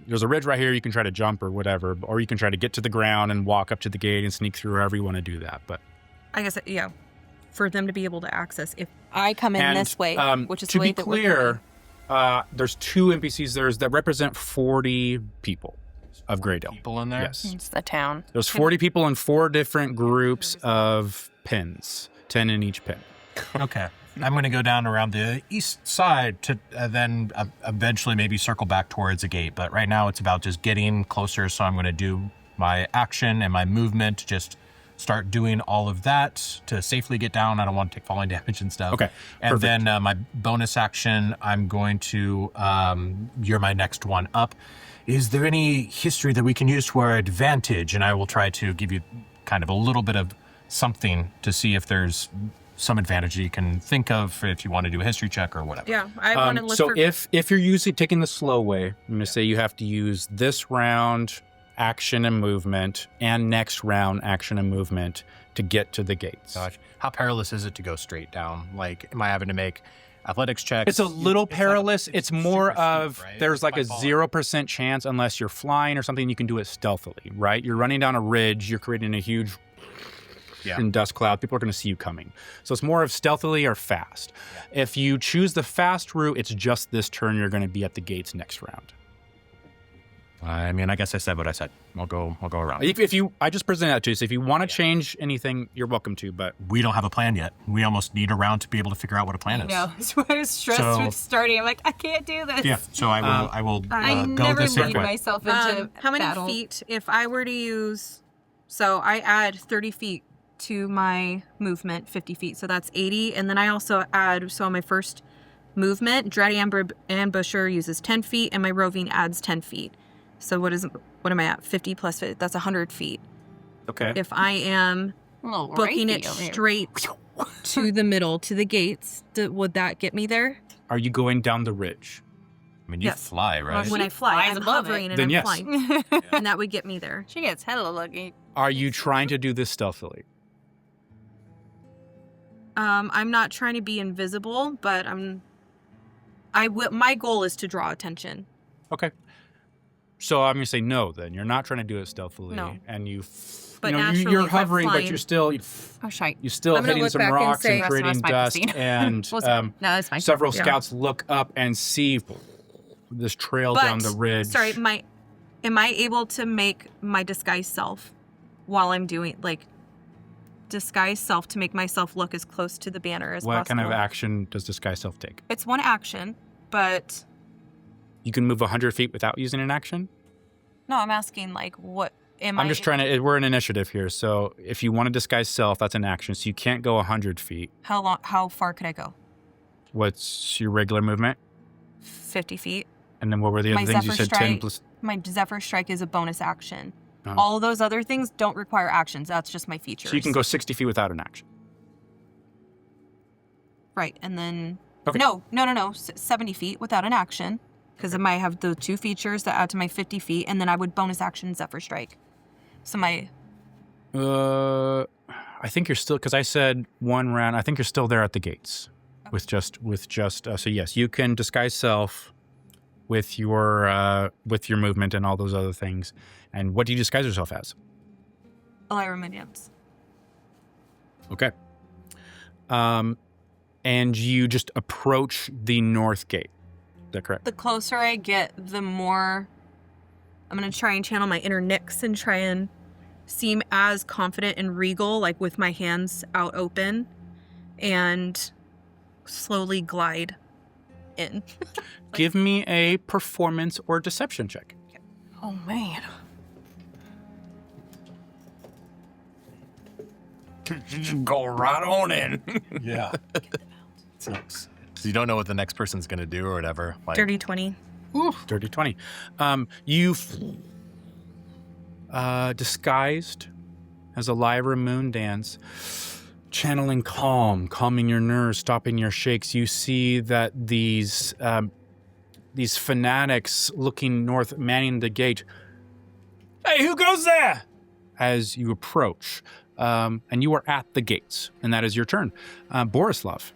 There's a ridge right here. You can try to jump or whatever, or you can try to get to the ground and walk up to the gate and sneak through. However you want to do that, but I guess, yeah, for them to be able to access. If I come in this way, which is to the way be that clear, there's 2 NPCs that represent 40 people of Greydale. People in there? Yes. It's the town. There's 40 people in 4 different groups of pins, 10 in each pin. Okay. I'm going to go down around the east side to then eventually maybe circle back towards the gate. But right now it's about just getting closer. So I'm going to do my action and my movement, just start doing all of that to safely get down. I don't want to take falling damage and stuff. Okay, And perfect. then my bonus action, I'm going to, you're my next one up. Is there any history that we can use to our advantage? And I will try to give you kind of a little bit of something to see if there's some advantage you can think of if you want to do a history check or whatever. Yeah, I want to look so for. if you're taking the slow way, I'm going to say you have to use this round action and movement and next round action and movement to get to the gates. Gosh, how perilous is it to go straight down? Like, am I having to make athletics checks? It's a little perilous. It's more super of steep, right? there's like a By far. 0% chance unless you're flying or something. You can do it stealthily, right? You're running down a ridge. You're creating a huge dust cloud. People are going to see you coming. So it's more of stealthily or fast. Yeah. If you choose the fast route, it's just this turn. You're going to be at the gates next round. I mean, I guess I said what I said. I'll go around. I just presented that to you. So if you want to change anything, you're welcome to. But We don't have a plan yet. We almost need a round to be able to figure out what a plan is. No, that's why I was stressed So- with starting. I'm like, I can't do this. Yeah. So I will I go never this lead way. myself into how many battle. feet? If I were to use, so I add 30 feet to my movement, 50 feet. So that's 80. And then I also add, so on my first movement, Dread Ambusher uses 10 feet and my roving adds 10 feet. So what am I at? 50 plus 50, that's 100 feet. okay. If I am A little booking rapey it over here. straight to the middle, to the gates, would that get me there? Are you going down the ridge? I mean, you Yes. fly, right? When I fly, flies I'm above hovering it. and Then I'm yes. flying. And that would get me there. She gets hella lucky. Are you trying to do this stealthily? I'm not trying to be invisible, but my goal is to draw attention. Okay. So I'm going to say no then. You're not trying to do it stealthily. No. And But naturally, you're if I'm hovering, but flying- you're still Oh, shite. you're still I'm gonna hitting look some back and rocks say- and Rest of creating us might dust. be seen. And We'll see. No, that's fine. several Yeah. scouts look up and see this trail But, down the ridge. sorry, am I able to make my disguise self while I'm doing, disguise self to make myself look as close to the banner as What possible? kind of action does Disguise Self take? It's one action, but You can move 100 feet without using an action? no, I'm asking, what am I? I'm just trying to, we're an initiative here. So if you want to Disguise Self, that's an action. So you can't go 100 feet. How far could I go? What's your regular movement? 50 feet. And then what were the My other things you Zephyr said? 10 Strike. plus. My Zephyr Strike is a bonus action. Oh. All of those other things don't require actions. That's just my features. So you can go 60 feet without an action. Right, and then... Okay. No, 70 feet without an action. Because I might have the 2 features that add to my 50 feet, and then I would bonus action Zephyr Strike. So my... I think you're still, because I said one round. I think you're still there at the gates, with just. So yes, you can Disguise Self with your movement and all those other things. And what do you disguise yourself as? Elira Minions. Okay. and you just approach the north gate. Is that correct? The closer I get, the more I'm going to try and channel my inner Nyx and try and seem as confident and regal, like with my hands out open, and slowly glide in. Give me a performance or deception check. Oh, man. Just go right on in. Yeah. So you don't know what the next person's going to do or whatever. Like, Dirty 20. Dirty 20. You've disguised as a Lyra moon dance, channeling calming your nerves, stopping your shakes. You see that these fanatics looking north, manning the gate. Hey, who goes there? As you approach, and you are at the gates, and that is your turn. Borislav.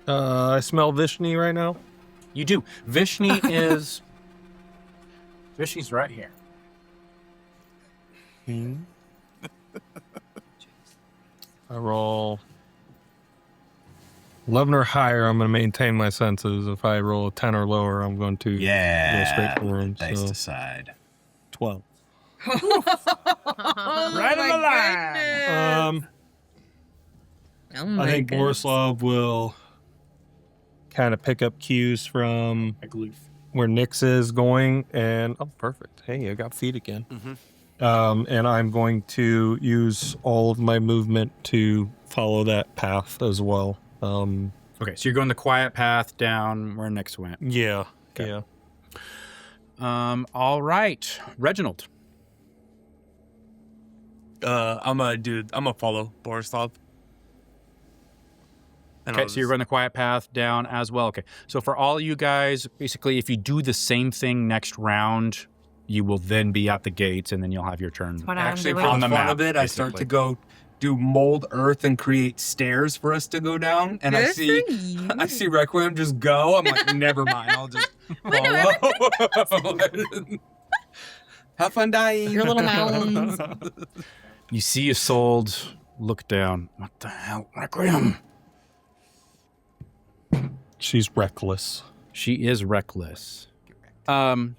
I smell Vishni right now. You do. Vishni is... Vishni's right here. I roll 11 or higher. I'm going to maintain my senses. If I roll a 10 or lower, I'm going to go straight for him. Dice So decide. 12. Right on the line. Oh I think Borislav will kind of pick up cues from where Nyx is going, and perfect. Hey, I got feet again. And I'm going to use all of my movement to follow that path as well. Okay, so you're going the quiet path down where Nyx went. Yeah. Okay. Yeah. All right, Reginald. I'm gonna follow Borislav. Okay, so you're going the quiet path down as well. Okay, so for all you guys, basically, if you do the same thing next round, you will then be at the gates, and then you'll have your turn. What Actually, I'm for doing. On the the fun map, of it, I start basically. to go do mold earth and create stairs for us to go down. And I see Requiem just go. I'm like, never mind. I'll just follow. Have fun dying. Your little mountains. You see Isolde look down. What the hell, Requiem? She's reckless. She is reckless. For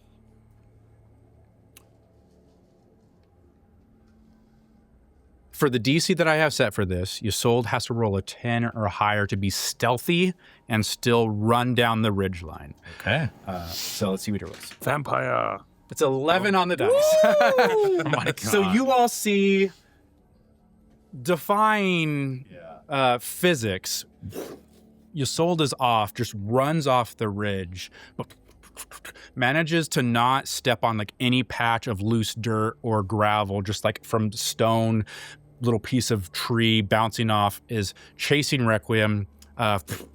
the DC that I have set for this, Isolde has to roll a 10 or higher to be stealthy and still run down the ridgeline. Okay. So let's see what it rolls. Vampire. It's 11 on the dice. Oh my God. So you all see, defying physics, Isolde is off, just runs off the ridge, manages to not step on like any patch of loose dirt or gravel, just like from stone, little piece of tree bouncing off, is chasing Requiem.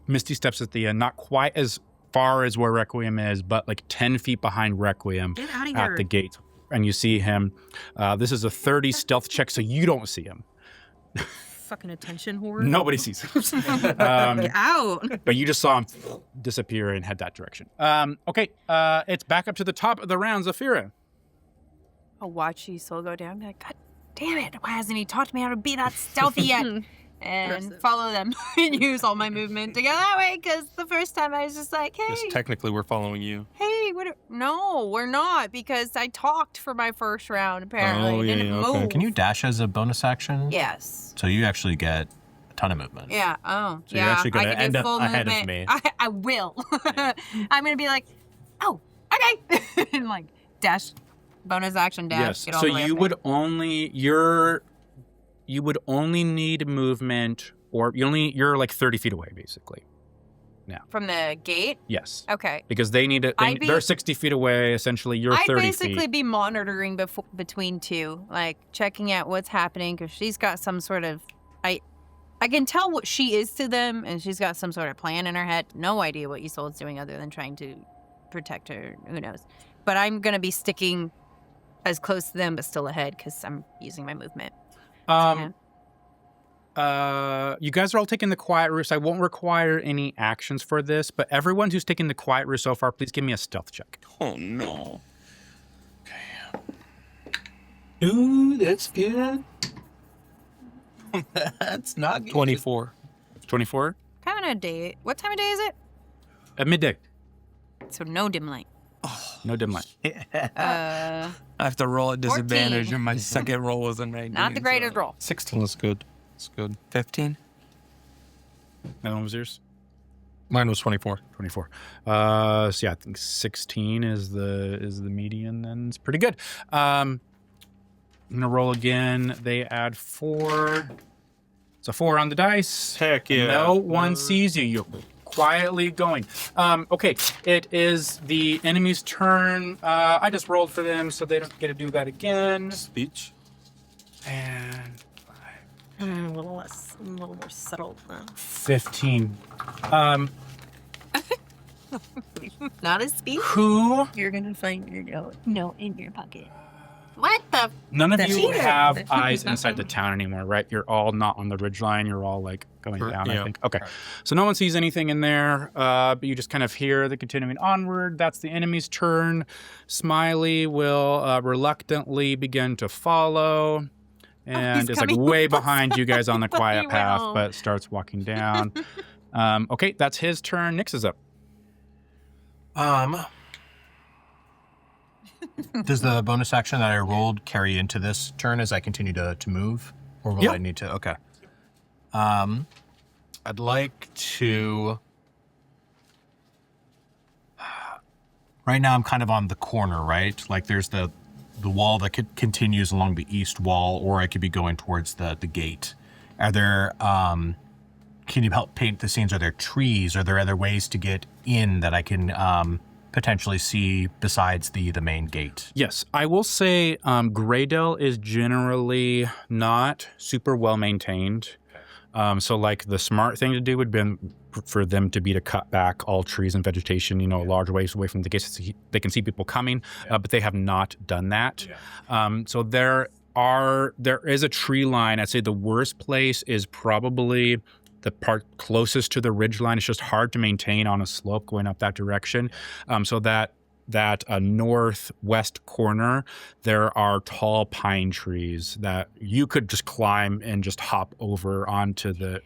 Misty steps at the end, not quite as far as where Requiem is, but like 10 feet behind Requiem. Get out of at here. the gate. And you see him. This is a 30 stealth check, so you don't see him. Fucking attention whore. Nobody sees him. Get out. But you just saw him disappear and head that direction. Okay, it's back up to the top of the round, Zafira. I'll watch Isolde go down and be like, God damn it, why hasn't he taught me how to be that stealthy yet? And follow them and use all my movement to go that way, because the first time I was just like, hey. Yes, technically we're following you. Hey, no, we're not, because I talked for my first round, apparently. Oh, yeah, Didn't okay. move. Can you dash as a bonus action? Yes. So you actually get a ton of movement. Yeah, oh, So you're yeah. actually gonna I can do end up full ahead of movement. me. I will. I'm going to be like, oh, okay. And like, dash, bonus action dash. Yes. Get all So the way you up would only need movement, or you're like 30 feet away, basically. there. From the gate? Yes. Okay. Because they need it. They're 60 feet away. Essentially, you're I'd 30 basically feet. be monitoring between two, like checking out what's happening, because she's got some sort of, I can tell what she is to them, and she's got some sort of plan in her head. No idea what Isolde's doing other than trying to protect her. Who knows? But I'm gonna be sticking as close to them, but still ahead, because I'm using my movement. You guys are all taking the quiet route, so I won't require any actions for this, but everyone who's taking the quiet route so far, please give me a stealth check. Oh no. Ooh, that's good. That's not good. 24. 24? What time of day? What time of day is it? At midday. So no dim light. No dim light. I have to roll at disadvantage, 14. and my second roll wasn't right. Not the greatest roll. 16. That's good. That's good. 15. That one was yours? Mine was 24. 24. So yeah, I think 16 is the median. Then it's pretty good. I'm gonna roll again. They add 4. It's a 4 on the dice. Heck yeah. No one sees you. You're quietly going. Okay, it is the enemy's turn. I just rolled for them, so they don't get to do that again. Speech. And A little more settled then. 15. Not a speech. Who? You're gonna find your note in your pocket. What the? None of The you cheater. have eyes inside the town anymore, right? You're all not on the ridgeline. You're all like going down, I yeah. think. Okay. So no one sees anything in there, but you just kind of hear the continuing onward. That's the enemy's turn. Smiley will reluctantly begin to follow. And he's is like coming. way behind you guys on the quiet He went path, home. but starts walking down. Okay, that's his turn. Nyx is up. Does the bonus action that I rolled carry into this turn as I continue to move? Or will Yep. I need to? Okay. I'd like to... Right now I'm kind of on the corner, right? Like there's the wall that continues along the east wall, or I could be going towards the gate. Are there... can you help paint the scenes? Are there trees? Are there other ways to get in that I can... potentially see besides the main gate? Yes, I will say Greydale is generally not super well maintained. So like the smart thing to do would be for them to cut back all trees and vegetation, large ways away from the gates. So they can see people coming, but they have not done that. So there is a tree line. I'd say the worst place is probably the part closest to the ridge line. It's just hard to maintain on a slope going up that direction. So that northwest corner, there are tall pine trees that you could just climb and just hop over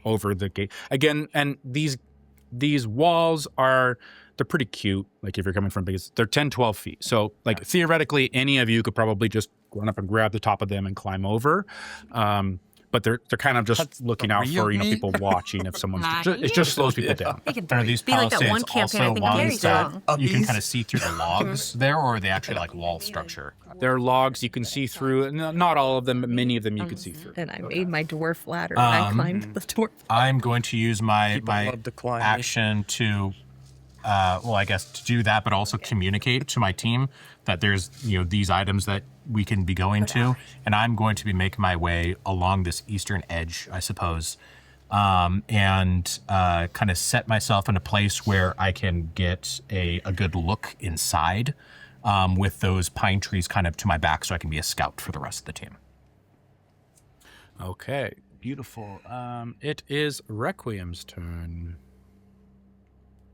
over the gate. Again, and these walls they're pretty cute. Like if you're coming from they're 10, 12 feet. So like theoretically, any of you could probably just run up and grab the top of them and climb over. But they're kind of just looking out for people watching. If someone's it just slows people down. Are these Be like that palisades one campaign I also think I'm ones that very you can kind of see through the logs there, or are they actually like wall structure? They're logs you can see through. Not all of them, but many of them you can see through. And I made my dwarf ladder and I climbed the dwarf. I'm going to use my love to climb. action to, I guess to do that, but also communicate to my team that there's these items that we can be going to, and I'm going to be making my way along this eastern edge, I suppose, and kind of set myself in a place where I can get a good look inside, with those pine trees kind of to my back, so I can be a scout for the rest of the team. Okay, beautiful. It is Requiem's turn.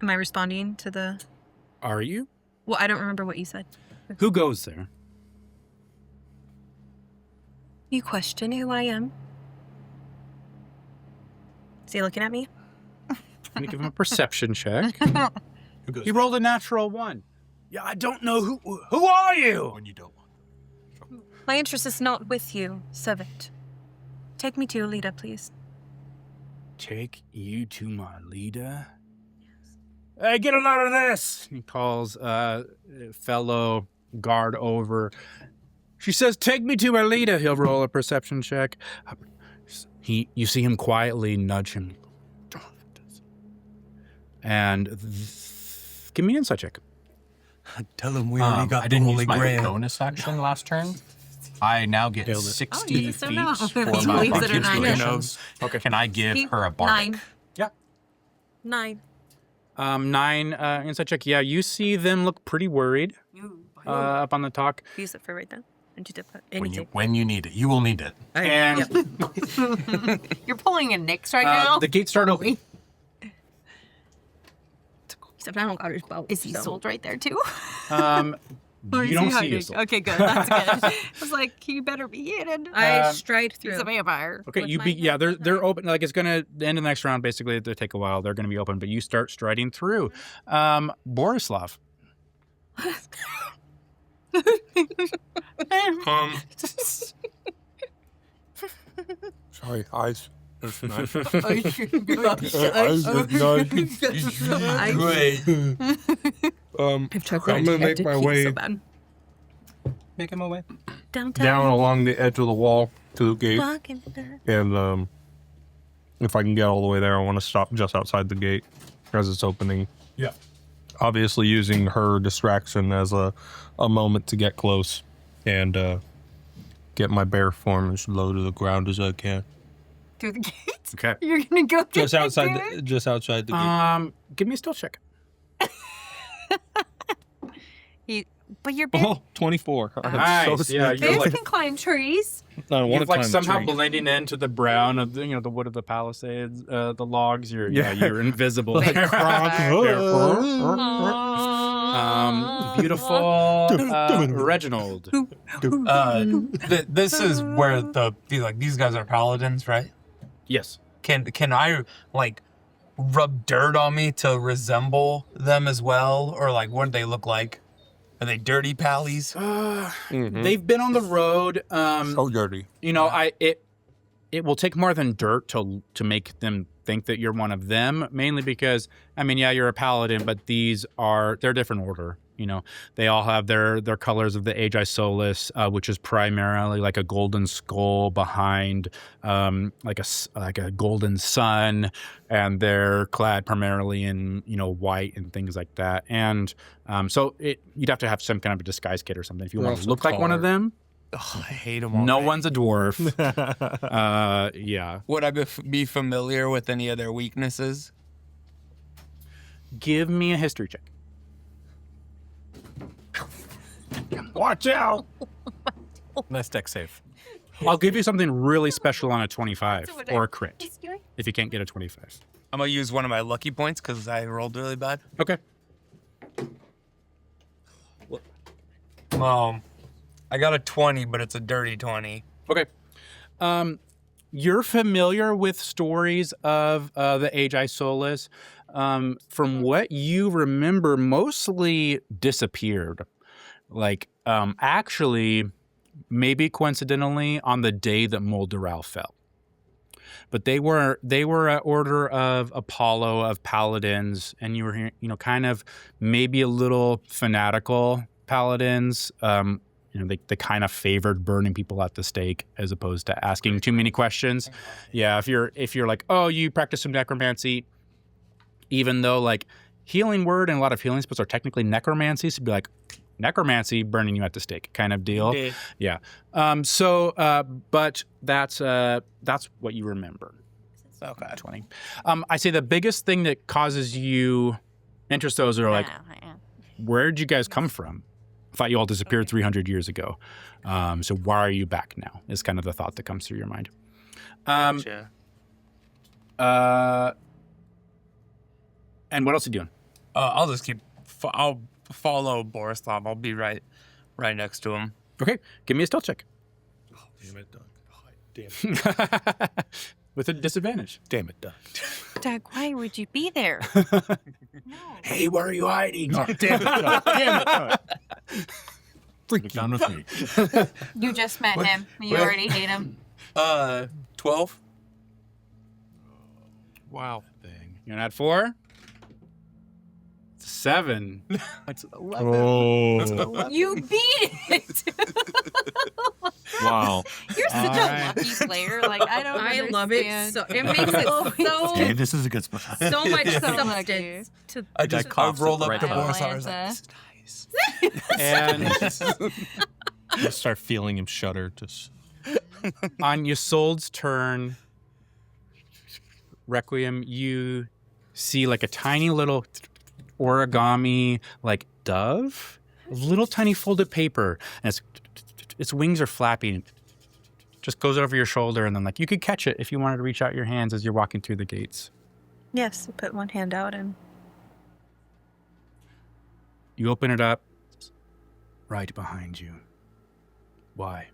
Am I responding to the... Are you? Well, I don't remember what you said. Who goes there? You question who I am? Is he looking at me? I'm gonna give him a perception check. He rolled a natural 1. Yeah, I don't know who are you? When you don't want. My interest is not with you, servant. Take me to your leader, please. Take you to my leader? Hey, get a load of this! He calls a fellow guard over. She says, take me to my leader. He'll roll a perception check. You see him quietly nudge him. And give me an insight check. Tell him we already got I didn't the use Holy my Grail. bonus action last turn. I now get 60 you just feet don't know. for He my believes it or bardic not. inspirations. Okay. Can I give her a bardic? 9. Yeah. 9. 9 insight check. Yeah, you see them look pretty worried up on the talk. Use it for right now. And you did put When anything. you need it, you will need it. And You're pulling a Nyx right now. the gates start opening. Except I don't got his boat. Is he sold right there too? Or You is don't he see hiding? Yssel. Okay, good. That's good. I was like, he better be hidden. I stride through. He's a vampire. Okay, they're open. Like, it's gonna the end of the next round. Basically, they take a while. They're gonna be open, but you start striding through. Borislav. Sorry, eyes. Nice. Great. I've tried I'm gonna make my way so bad. Make him away. down along the edge of the wall to the gate, and if I can get all the way there, I want to stop just outside the gate as it's opening. Yeah. Obviously, using her distraction as a moment to get close and get my bear form as low to the ground as I can. Through the gate? Okay. You're gonna go through Just outside the gate. Give me a stealth check. But your bear, Oh, 24. Nice. Yeah, you're bears like, can climb trees. I want you're to like climb somehow the tree. blending into the brown of the wood of the palisades, the logs. You're invisible. Beautiful Reginald. This is where these guys are paladins, right? Yes. Can I rub dirt on me to resemble them as well, or what do they look like? Are they dirty pallies? They've been on the road. So dirty. It will take more than dirt to make them think that you're one of them, mainly because you're a paladin, but they're different order. They all have their colors of the Aegis Solis, which is primarily like a golden skull behind like a golden sun, and they're clad primarily in white and things like that. And so you'd have to have some kind of a disguise kit or something if you want to look like one of them. Ugh, I hate them all. No one's a dwarf. Yeah. Would I be familiar with any of their weaknesses? Give me a history check. Watch out! Nice deck save. I'll give you something really special on a 25 or a crit if you can't get a 25. I'm gonna use one of my lucky points because I rolled really bad. Okay. I got a 20, but it's a dirty 20. Okay. You're familiar with stories of the Aegis Solis. From what you remember, mostly disappeared. Actually, maybe coincidentally, on the day that Moldoral fell. But they were an order of Apollo, of paladins, and you were kind of maybe a little fanatical paladins. They kind of favored burning people at the stake as opposed to asking too many questions. Yeah, if you're like, oh, you practice some necromancy, even though healing word and a lot of healing spells are technically necromancy, so it'd be like necromancy burning you at the stake kind of deal. Yeah. But that's what you remember. Okay. 20. I say the biggest thing that causes you interest those are where'd you guys come from? I thought you all disappeared 300 years ago. So why are you back now? Is kind of the thought that comes through your mind. Gotcha. And what else are you doing? I'll just I'll follow Borislav. I'll be right next to him. Okay, give me a stealth check. Oh, damn it, Doug. Oh, damn it. With a disadvantage. Damn it, Doug. Doug, why would you be there? No. Hey, where are you hiding? Oh, damn it, Doug. Damn it, Doug. Freak Down with me. You just met him. You already hate him. 12. Wow. Thing. You're gonna add 4? 7. It's 11. Oh. You beat it. Wow. You're such All a right. lucky player. I don't I understand. love it. So it makes it Okay, so this is a good spot. so much So substance to I've rolled up right to down. Borislav. I was like, Atlanta. this is nice. And I start feeling him shudder. Just on Ysolde's turn, Requiem, you see a tiny little origami dove, a little tiny folded paper, and its wings are flapping. Just goes over your shoulder, and then you could catch it if you wanted to reach out your hands as you're walking through the gates. yes. Put one hand out and You open it up. right behind you. Why?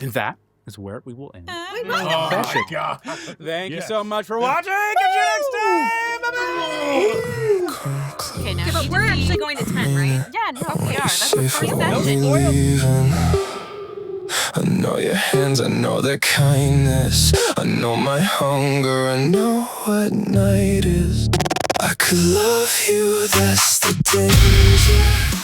And that is where we will end. Oh Session. my god. Thank you Yes. so much for watching. Catch you next time. Bye-bye. Okay, now Okay, but we're actually going to 10, right? Yeah, no, we are. That's the first No session. spoilers. I know your hands, I know their kindness. I know my hunger, I know what night is. I could love you, that's the danger.